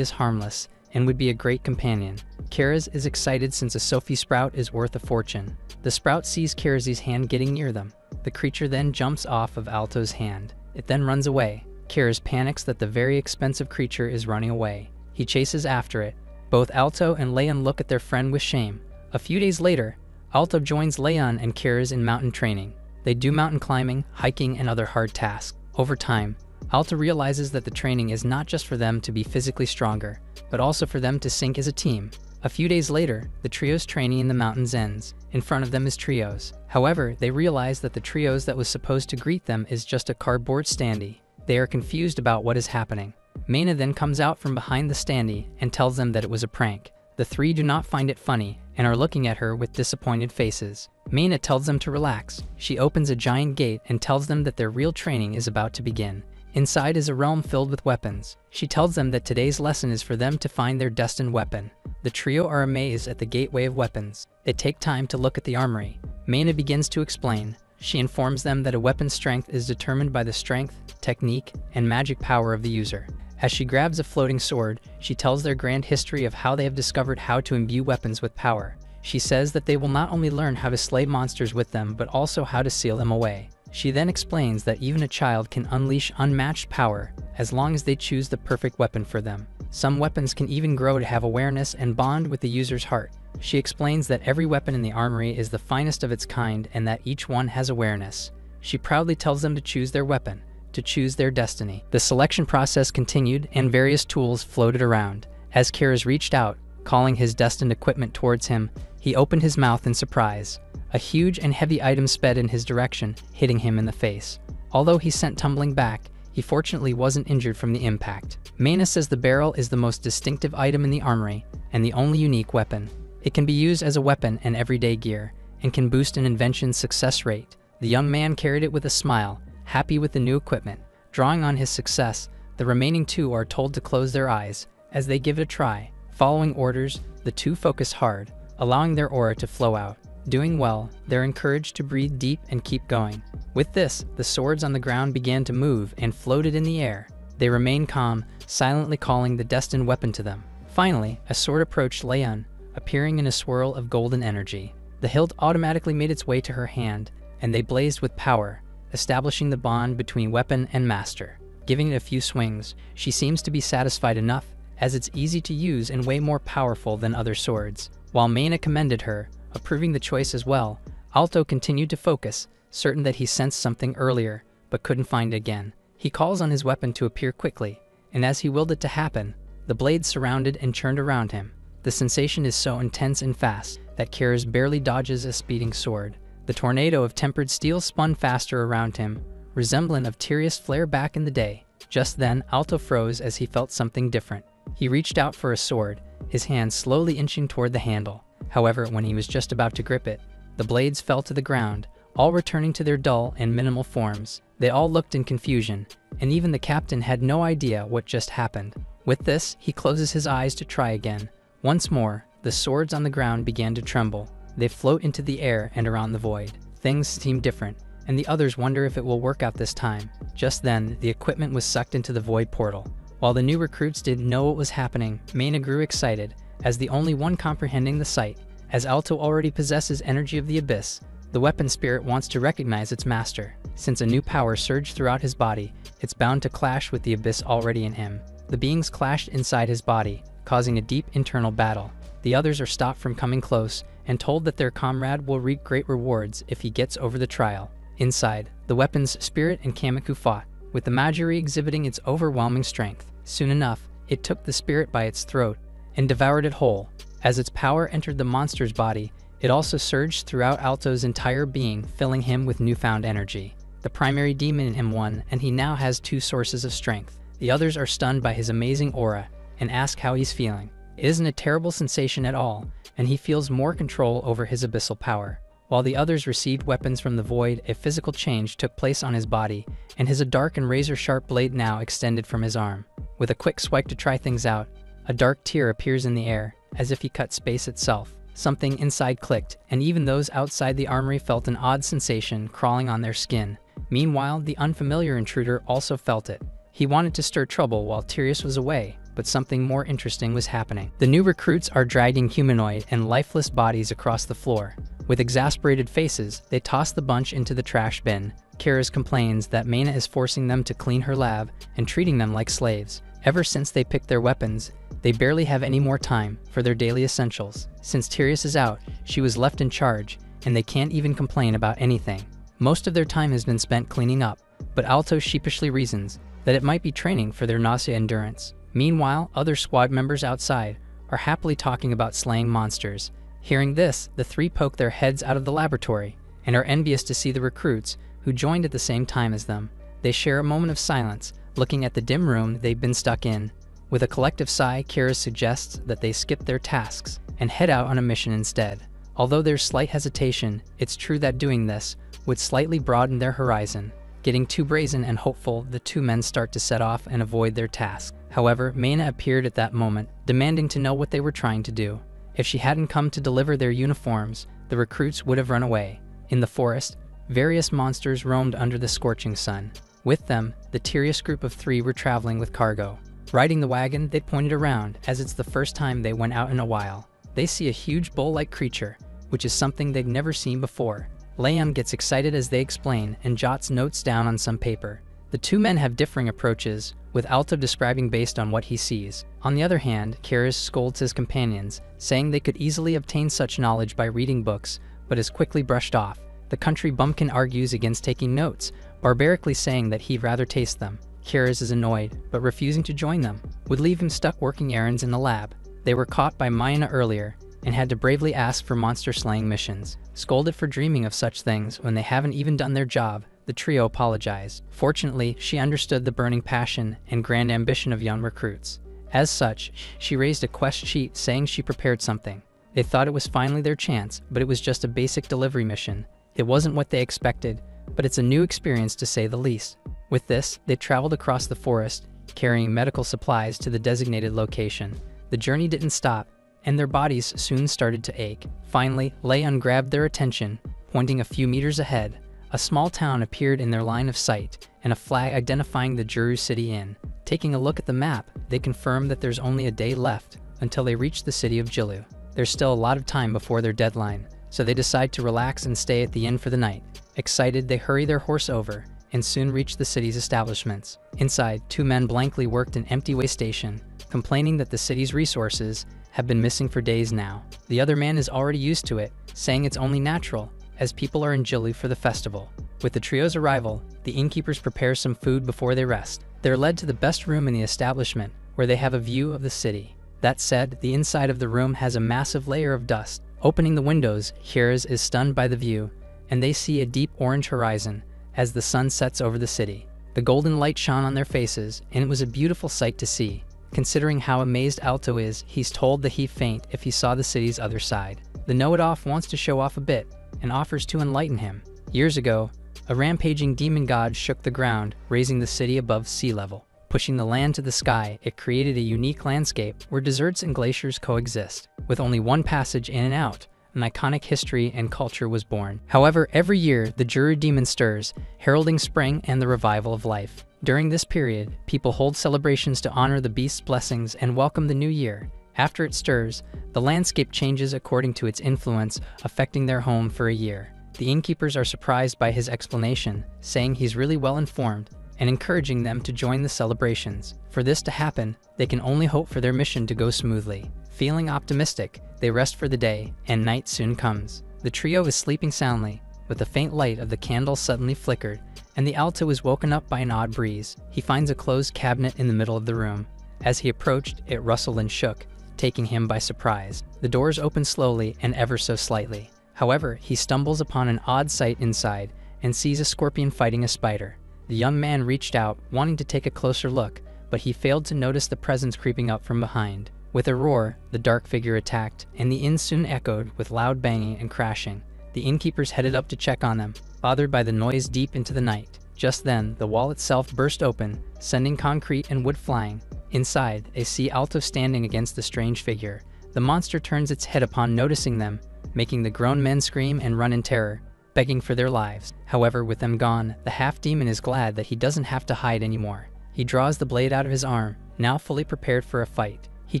is harmless and would be a great companion. Kara's is excited since a Sophie Sprout is worth a fortune. The Sprout sees Kara's hand getting near them. The creature then jumps off of Alto's hand. It then runs away. Kara's panics that the very expensive creature is running away. He chases after it. Both Alto and Leon look at their friend with shame. A few days later, Alto joins Leon and Kara's in mountain training. They do mountain climbing, hiking, and other hard tasks. Over time, Alto realizes that the training is not just for them to be physically stronger, but also for them to sync as a team. A few days later, the trio's training in the mountains ends. In front of them is Trios. However, they realize that the Trios that was supposed to greet them is just a cardboard standee. They are confused about what is happening. Maina then comes out from behind the standee and tells them that it was a prank. The three do not find it funny and are looking at her with disappointed faces. Maina tells them to relax. She opens a giant gate and tells them that their real training is about to begin. Inside is a realm filled with weapons. She tells them that today's lesson is for them to find their destined weapon. The trio are amazed at the gateway of weapons. They take time to look at the armory. Maina begins to explain. She informs them that a weapon's strength is determined by the strength, technique, and magic power of the user. As she grabs a floating sword, she tells their grand history of how they have discovered how to imbue weapons with power. She says that they will not only learn how to slay monsters with them, but also how to seal them away. She then explains that even a child can unleash unmatched power as long as they choose the perfect weapon for them. Some weapons can even grow to have awareness and bond with the user's heart. She explains that every weapon in the armory is the finest of its kind and that each one has awareness. She proudly tells them to choose their weapon, to choose their destiny. The selection process continued and various tools floated around. As Kara's reached out, calling his destined equipment towards him, he opened his mouth in surprise. A huge and heavy item sped in his direction, hitting him in the face. Although he sent tumbling back, he fortunately wasn't injured from the impact. Maina says the barrel is the most distinctive item in the armory and the only unique weapon. It can be used as a weapon and everyday gear, and can boost an invention's success rate. The young man carried it with a smile, happy with the new equipment. Drawing on his success, the remaining two are told to close their eyes as they give it a try. Following orders, the two focus hard, allowing their aura to flow out. Doing well, they're encouraged to breathe deep and keep going. With this, the swords on the ground began to move and floated in the air. They remained calm, silently calling the destined weapon to them. Finally, a sword approached Leon, appearing in a swirl of golden energy. The hilt automatically made its way to her hand, and they blazed with power, establishing the bond between weapon and master. Giving it a few swings, she seems to be satisfied enough, as it's easy to use and way more powerful than other swords. While Maina commended her, approving the choice as well, Alto continued to focus, certain that he sensed something earlier, but couldn't find it again. He calls on his weapon to appear quickly, and as he willed it to happen, the blades surrounded and churned around him. The sensation is so intense and fast that Kara's barely dodges a speeding sword. The tornado of tempered steel spun faster around him, resemblant of Tyrius' flare back in the day. Just then, Alto froze as he felt something different. He reached out for a sword, his hand slowly inching toward the handle. However, when he was just about to grip it, the blades fell to the ground, all returning to their dull and minimal forms. They all looked in confusion, and even the captain had no idea what just happened. With this, he closes his eyes to try again. Once more, the swords on the ground began to tremble. They float into the air and around the void. Things seem different, and the others wonder if it will work out this time. Just then, the equipment was sucked into the void portal. While the new recruits didn't know what was happening, Maina grew excited, as the only one comprehending the sight. As Alto already possesses energy of the abyss, the weapon spirit wants to recognize its master. Since a new power surged throughout his body, it's bound to clash with the abyss already in him. The beings clashed inside his body, causing a deep internal battle. The others are stopped from coming close and told that their comrade will reap great rewards if he gets over the trial. Inside, the weapon's spirit and Kamiku fought, with the Majiri exhibiting its overwhelming strength. Soon enough, it took the spirit by its throat and devoured it whole. As its power entered the monster's body, it also surged throughout Alto's entire being, filling him with newfound energy. The primary demon in him won, and he now has two sources of strength. The others are stunned by his amazing aura and ask how he's feeling. It isn't a terrible sensation at all, and he feels more control over his abyssal power. While the others received weapons from the void, a physical change took place on his body, and his dark and razor-sharp blade now extended from his arm. With a quick swipe to try things out, a dark tear appears in the air, as if he cut space itself. Something inside clicked, and even those outside the armory felt an odd sensation crawling on their skin. Meanwhile, the unfamiliar intruder also felt it. He wanted to stir trouble while Tyrius was away, but something more interesting was happening. The new recruits are dragging humanoid and lifeless bodies across the floor. With exasperated faces, they toss the bunch into the trash bin. Kira's complains that Mena is forcing them to clean her lab and treating them like slaves. Ever since they picked their weapons, they barely have any more time for their daily essentials. Since Tyrius is out, she was left in charge, and they can't even complain about anything. Most of their time has been spent cleaning up, but Alto sheepishly reasons that it might be training for their nausea endurance. Meanwhile, other squad members outside are happily talking about slaying monsters. Hearing this, the three poke their heads out of the laboratory and are envious to see the recruits who joined at the same time as them. They share a moment of silence, looking at the dim room they've been stuck in. With a collective sigh, Kira suggests that they skip their tasks and head out on a mission instead. Although there's slight hesitation, it's true that doing this would slightly broaden their horizon. Getting too brazen and hopeful, the two men start to set off and avoid their task. However, Mena appeared at that moment, demanding to know what they were trying to do. If she hadn't come to deliver their uniforms, the recruits would have run away. In the forest, various monsters roamed under the scorching sun. With them, the Tyrius group of three were traveling with cargo. Riding the wagon, they pointed around, as it's the first time they went out in a while. They see a huge bull-like creature, which is something they've never seen before. Leon gets excited as they explain and jots notes down on some paper. The two men have differing approaches, with Alto describing based on what he sees. On the other hand, Kyrus scolds his companions, saying they could easily obtain such knowledge by reading books, but is quickly brushed off. The country bumpkin argues against taking notes, barbarically saying that he'd rather taste them. Kyrus is annoyed, but refusing to join them would leave him stuck working errands in the lab. They were caught by Mayana earlier, and had to bravely ask for monster-slaying missions. Scolded for dreaming of such things when they haven't even done their job, the trio apologized. Fortunately, she understood the burning passion and grand ambition of young recruits. As such, she raised a quest sheet saying she prepared something. They thought it was finally their chance, but it was just a basic delivery mission. It wasn't what they expected, but it's a new experience to say the least. With this, they traveled across the forest, carrying medical supplies to the designated location. The journey didn't stop, and their bodies soon started to ache. Finally, Leon grabbed their attention, pointing a few meters ahead. A small town appeared in their line of sight, and a flag identifying the Juru City Inn. Taking a look at the map, they confirmed that there's only a day left until they reach the city of Jilu. There's still a lot of time before their deadline, so they decide to relax and stay at the inn for the night. Excited, they hurry their horse over, and soon reach the city's establishments. Inside, two men blankly worked an empty way station, complaining that the city's resources have been missing for days now. The other man is already used to it, saying it's only natural, as people are in Jilu for the festival. With the trio's arrival, the innkeepers prepare some food before they rest. They're led to the best room in the establishment, where they have a view of the city. That said, the inside of the room has a massive layer of dust. Opening the windows, Kiraz is stunned by the view, and they see a deep orange horizon as the sun sets over the city. The golden light shone on their faces, and it was a beautiful sight to see. Considering how amazed Alto is, he's told that he'd faint if he saw the city's other side. The know-it-off wants to show off a bit, and offers to enlighten him. Years ago, a rampaging demon god shook the ground, raising the city above sea level. Pushing the land to the sky, it created a unique landscape where deserts and glaciers coexist. With only one passage in and out, an iconic history and culture was born. However, every year, the Juru demon stirs, heralding spring and the revival of life. During this period, people hold celebrations to honor the beast's blessings and welcome the new year. After it stirs, the landscape changes according to its influence, affecting their home for a year. The innkeepers are surprised by his explanation, saying he's really well informed, and encouraging them to join the celebrations. For this to happen, they can only hope for their mission to go smoothly. Feeling optimistic, they rest for the day, and night soon comes. The trio is sleeping soundly, but the faint light of the candle suddenly flickered, and the Alto is woken up by an odd breeze. He finds a closed cabinet in the middle of the room. As he approached, it rustled and shook, taking him by surprise. The doors open slowly and ever so slightly. However, he stumbles upon an odd sight inside and sees a scorpion fighting a spider. The young man reached out, wanting to take a closer look, but he failed to notice the presence creeping up from behind. With a roar, the dark figure attacked, and the inn soon echoed with loud banging and crashing. The innkeepers headed up to check on them, bothered by the noise deep into the night. Just then, the wall itself burst open, sending concrete and wood flying. Inside, they see Alto standing against the strange figure. The The monster turns its head upon noticing them, making the grown men scream and run in terror, begging for their lives. However, with them gone, the half-demon is glad that he doesn't have to hide anymore. He draws the blade out of his arm, now fully prepared for a fight. He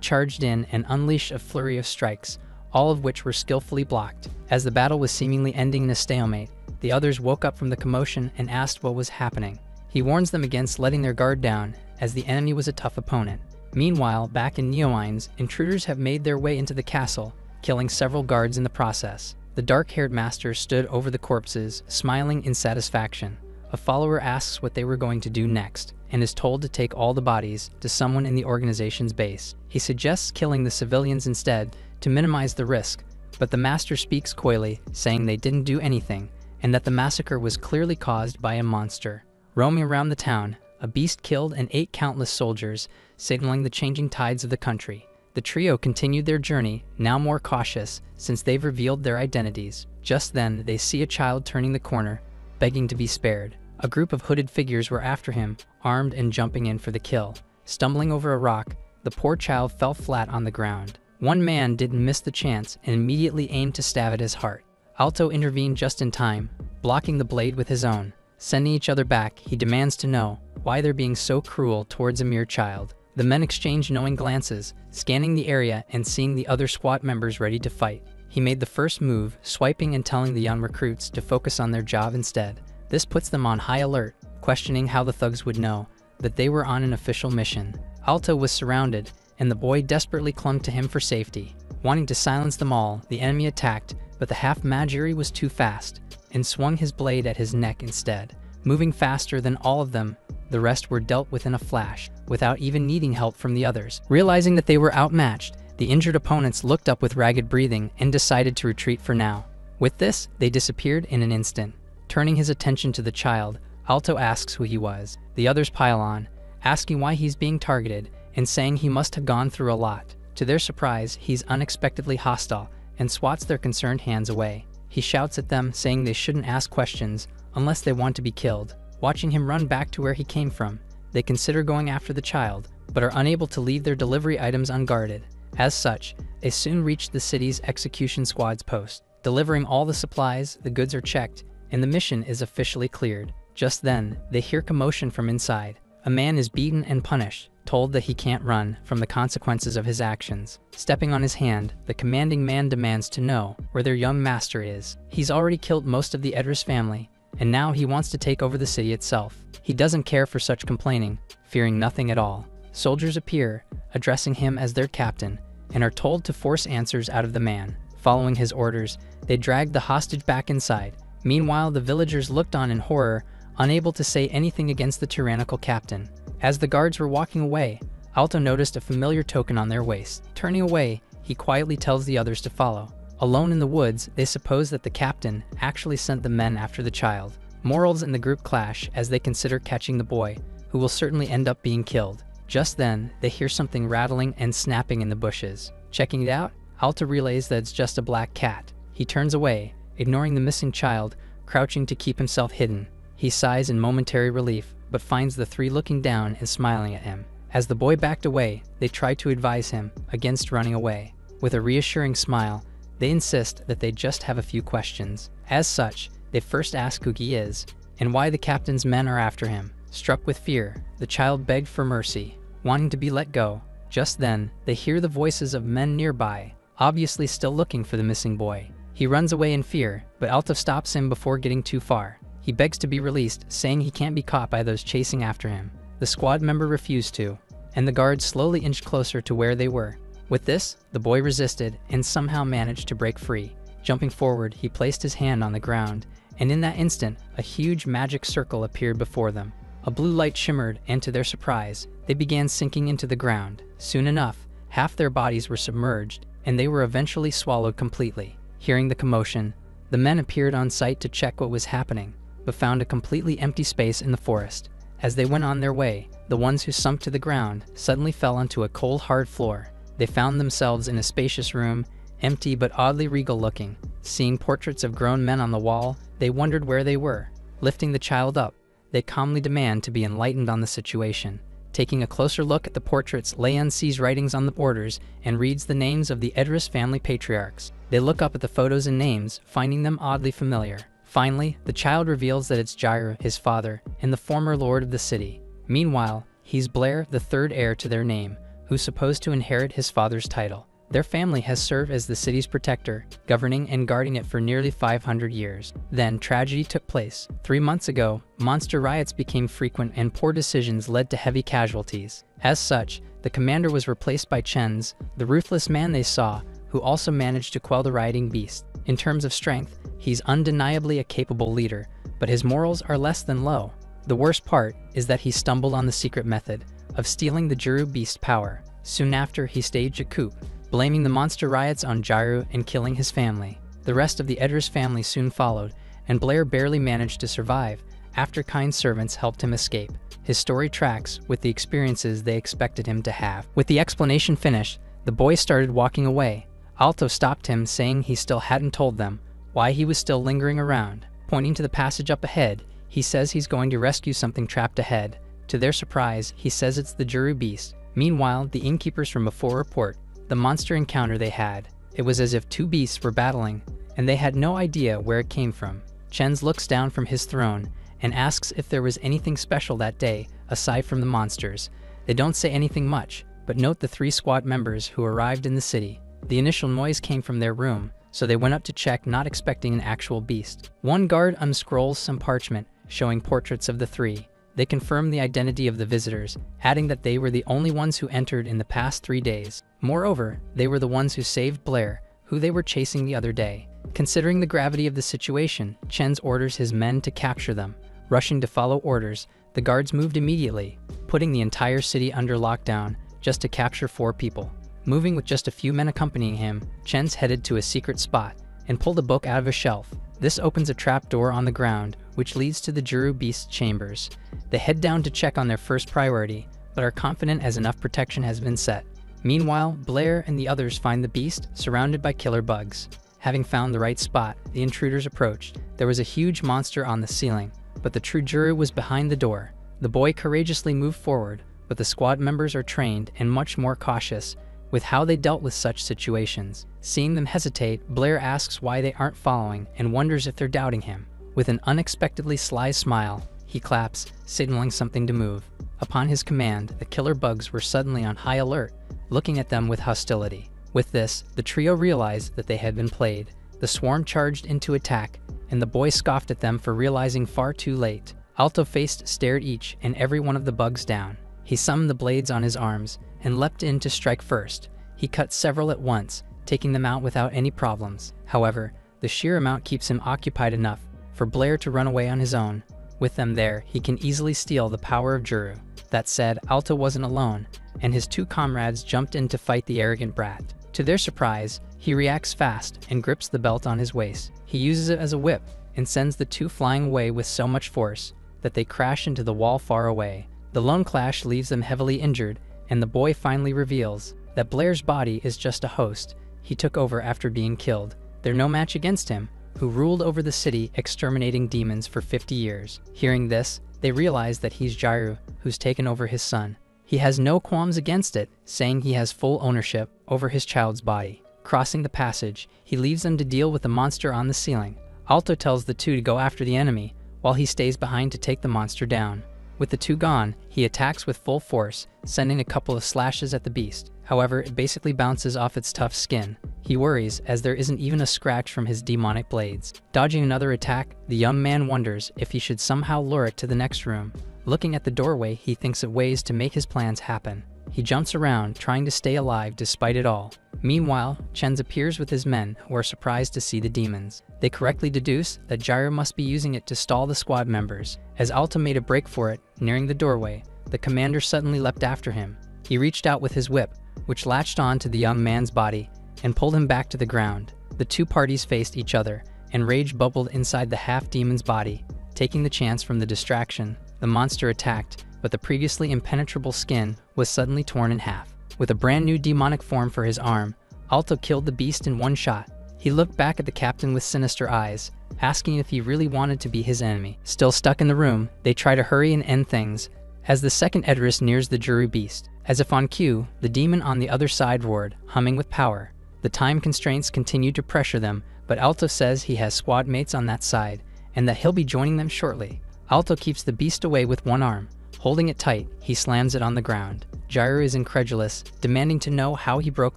charged in and unleashed a flurry of strikes, all of which were skillfully blocked. As the battle was seemingly ending in a stalemate, the others woke up from the commotion and asked what was happening. He warns them against letting their guard down, as the enemy was a tough opponent. Meanwhile, back in Neoines, intruders have made their way into the castle, killing several guards in the process. The dark-haired master stood over the corpses, smiling in satisfaction. A follower asks what they were going to do next, and is told to take all the bodies to someone in the organization's base. He suggests killing the civilians instead to minimize the risk, but the master speaks coyly, saying they didn't do anything, and that the massacre was clearly caused by a monster. Roaming around the town, a beast killed and ate countless soldiers, signaling the changing tides of the country. The trio continued their journey, now more cautious, since they've revealed their identities. Just then, they see a child turning the corner, begging to be spared. A group of hooded figures were after him, armed and jumping in for the kill. Stumbling over a rock, the poor child fell flat on the ground. One man didn't miss the chance and immediately aimed to stab at his heart. Alto intervened just in time, blocking the blade with his own. Sending each other back, he demands to know why they're being so cruel towards a mere child. The men exchange knowing glances, scanning the area and seeing the other squad members ready to fight. He made the first move, swiping and telling the young recruits to focus on their job instead. This puts them on high alert, questioning how the thugs would know that they were on an official mission. Alto was surrounded, and the boy desperately clung to him for safety. Wanting to silence them all, the enemy attacked, but the half-Majiri was too fast, and swung his blade at his neck instead. Moving faster than all of them, the rest were dealt with in a flash, without even needing help from the others. Realizing that they were outmatched, the injured opponents looked up with ragged breathing and decided to retreat for now. With this, they disappeared in an instant. Turning his attention to the child, Alto asks who he was. The others pile on, asking why he's being targeted, and saying he must have gone through a lot. To their surprise, he's unexpectedly hostile, and swats their concerned hands away. He shouts at them, saying they shouldn't ask questions unless they want to be killed. Watching him run back to where he came from, they consider going after the child, but are unable to leave their delivery items unguarded. As such, they soon reach the city's execution squad's post. Delivering all the supplies, the goods are checked, and the mission is officially cleared. Just then, they hear commotion from inside. A man is beaten and punished, told that he can't run from the consequences of his actions. Stepping on his hand, the commanding man demands to know where their young master is. He's already killed most of the Edris family, and now he wants to take over the city itself. He doesn't care for such complaining, fearing nothing at all. Soldiers appear, addressing him as their captain, and are told to force answers out of the man. Following his orders, they drag the hostage back inside. Meanwhile, the villagers looked on in horror, unable to say anything against the tyrannical captain. As the guards were walking away, Alto noticed a familiar token on their waist. Turning away, he quietly tells the others to follow. Alone in the woods, they suppose that the captain actually sent the men after the child. Morals in the group clash as they consider catching the boy, who will certainly end up being killed. Just then, they hear something rattling and snapping in the bushes. Checking it out, Alto relays that it's just a black cat. He turns away, ignoring the missing child, crouching to keep himself hidden. He sighs in momentary relief, but finds the three looking down and smiling at him. As the boy backed away, they try to advise him against running away. With a reassuring smile, they insist that they just have a few questions. As such, they first ask who he is, and why the captain's men are after him. Struck with fear, the child begged for mercy, wanting to be let go. Just then, they hear the voices of men nearby, obviously still looking for the missing boy. He runs away in fear, but Alto stops him before getting too far. He begs to be released, saying he can't be caught by those chasing after him. The squad member refused to, and the guards slowly inched closer to where they were. With this, the boy resisted and somehow managed to break free. Jumping forward, he placed his hand on the ground, and in that instant, a huge magic circle appeared before them. A blue light shimmered, and to their surprise, they began sinking into the ground. Soon enough, half their bodies were submerged, and they were eventually swallowed completely. Hearing the commotion, the men appeared on site to check what was happening, but found a completely empty space in the forest. As they went on their way, the ones who sunk to the ground suddenly fell onto a cold, hard floor. They found themselves in a spacious room, empty but oddly regal looking. Seeing portraits of grown men on the wall, they wondered where they were. Lifting the child up, they calmly demand to be enlightened on the situation. Taking a closer look at the portraits, Leon sees writings on the borders and reads the names of the Edris family patriarchs. They look up at the photos and names, finding them oddly familiar. Finally, the child reveals that it's Gyru, his father, and the former lord of the city. Meanwhile, he's Blair, the third heir to their name, who's supposed to inherit his father's title. Their family has served as the city's protector, governing and guarding it for nearly 500 years. Then, tragedy took place. 3 months ago, monster riots became frequent and poor decisions led to heavy casualties. As such, the commander was replaced by Chen's, the ruthless man they saw, who also managed to quell the rioting beast. In terms of strength, he's undeniably a capable leader, but his morals are less than low. The worst part is that he stumbled on the secret method of stealing the Gyru beast power. Soon after, he staged a coup, blaming the monster riots on Gyru and killing his family. The rest of the Edris family soon followed, and Blair barely managed to survive after kind servants helped him escape. His story tracks with the experiences they expected him to have. With the explanation finished, the boy started walking away. Alto stopped him, saying he still hadn't told them why he was still lingering around. Pointing to the passage up ahead, he says he's going to rescue something trapped ahead. To their surprise, he says it's the Gyru beast. Meanwhile, the innkeepers from before report the monster encounter they had. It was as if two beasts were battling, and they had no idea where it came from. Chen's looks down from his throne and asks if there was anything special that day, aside from the monsters. They don't say anything much, but note the 3 squad members who arrived in the city. The initial noise came from their room, so they went up to check, not expecting an actual beast. One guard unscrolls some parchment, showing portraits of the 3. They confirm the identity of the visitors, adding that they were the only ones who entered in the past 3 days. Moreover, they were the ones who saved Blair, who they were chasing the other day. Considering the gravity of the situation, Chen's orders his men to capture them. Rushing to follow orders, the guards moved immediately, putting the entire city under lockdown just to capture 4 people. Moving with just a few men accompanying him, Chen's headed to a secret spot and pulled a book out of a shelf. This opens a trapdoor on the ground, which leads to the Gyru beast chambers. They head down to check on their first priority, but are confident as enough protection has been set. Meanwhile, Blair and the others find the beast surrounded by killer bugs. Having found the right spot, the intruders approached. There was a huge monster on the ceiling, but the true Gyru was behind the door. The boy courageously moved forward, but the squad members are trained and much more cautious with how they dealt with such situations. Seeing them hesitate, Blair asks why they aren't following and wonders if they're doubting him. With an unexpectedly sly smile, he claps, signaling something to move. Upon his command, the killer bugs were suddenly on high alert, looking at them with hostility. With this, the trio realized that they had been played. The swarm charged into attack, and the boy scoffed at them for realizing far too late. Alto-faced stared each and every one of the bugs down. He summoned the blades on his arms and leapt in to strike first. He cut several at once, taking them out without any problems. However, the sheer amount keeps him occupied enough for Blair to run away on his own. With them there, he can easily steal the power of Gyru. That said, Alto wasn't alone, and his 2 comrades jumped in to fight the arrogant brat. To their surprise, he reacts fast and grips the belt on his waist. He uses it as a whip and sends the 2 flying away with so much force that they crash into the wall far away. The lone clash leaves them heavily injured, and the boy finally reveals that Blair's body is just a host he took over after being killed. They're no match against him, who ruled over the city exterminating demons for 50 years. Hearing this, they realize that he's Gyru, who's taken over his son. He has no qualms against it, saying he has full ownership over his child's body. Crossing the passage, he leaves them to deal with the monster on the ceiling. Alto tells the 2 to go after the enemy, while he stays behind to take the monster down. With the 2 gone, he attacks with full force, sending a couple of slashes at the beast. However, it basically bounces off its tough skin. He worries, as there isn't even a scratch from his demonic blades. Dodging another attack, the young man wonders if he should somehow lure it to the next room. Looking at the doorway, he thinks of ways to make his plans happen. He jumps around, trying to stay alive despite it all. Meanwhile, Chen's appears with his men, who are surprised to see the demons. They correctly deduce that Gyru must be using it to stall the squad members. As Alto made a break for it, nearing the doorway, the commander suddenly leapt after him. He reached out with his whip, which latched on to the young man's body, and pulled him back to the ground. The 2 parties faced each other, and rage bubbled inside the half-demon's body. Taking the chance from the distraction, the monster attacked, but the previously impenetrable skin was suddenly torn in half. With a brand new demonic form for his arm, Alto killed the beast in one shot. He looked back at the captain with sinister eyes, asking if he really wanted to be his enemy. Still stuck in the room, they try to hurry and end things, As the second Edris nears the Juru beast, as if on cue, the demon on the other side roared, humming with power. The time constraints continue to pressure them, but Alto says he has squad mates on that side, and that he'll be joining them shortly. Alto keeps the beast away with one arm. Holding it tight, he slams it on the ground. Juru is incredulous, demanding to know how he broke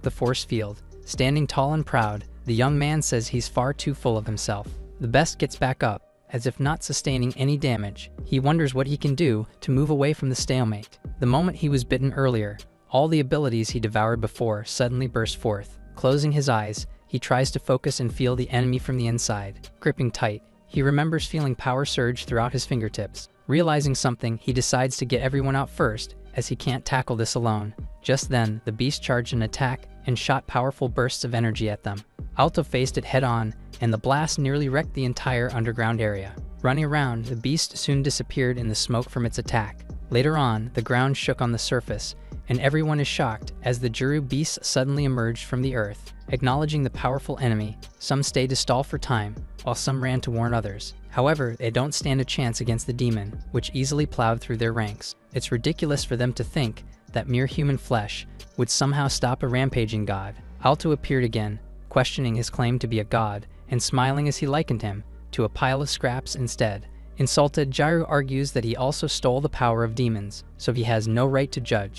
the force field. Standing tall and proud, the young man says he's far too full of himself. The best gets back up, as if not sustaining any damage. He wonders what he can do to move away from the stalemate. The moment he was bitten earlier, all the abilities he devoured before suddenly burst forth. Closing his eyes, he tries to focus and feel the enemy from the inside. Gripping tight, he remembers feeling power surge throughout his fingertips. Realizing something, he decides to get everyone out first, as he can't tackle this alone. Just then, the beast charged an attack and shot powerful bursts of energy at them. Alto faced it head-on, and the blast nearly wrecked the entire underground area. Running around, the beast soon disappeared in the smoke from its attack. Later on, the ground shook on the surface, and everyone is shocked as the Juru beast suddenly emerged from the earth. Acknowledging the powerful enemy, some stayed to stall for time, while some ran to warn others. However, they don't stand a chance against the demon, which easily plowed through their ranks. It's ridiculous for them to think that mere human flesh would somehow stop a rampaging god. Alto appeared again, questioning his claim to be a god, and smiling as he likened him to a pile of scraps instead. Insulted, Juru argues that he also stole the power of demons, so he has no right to judge.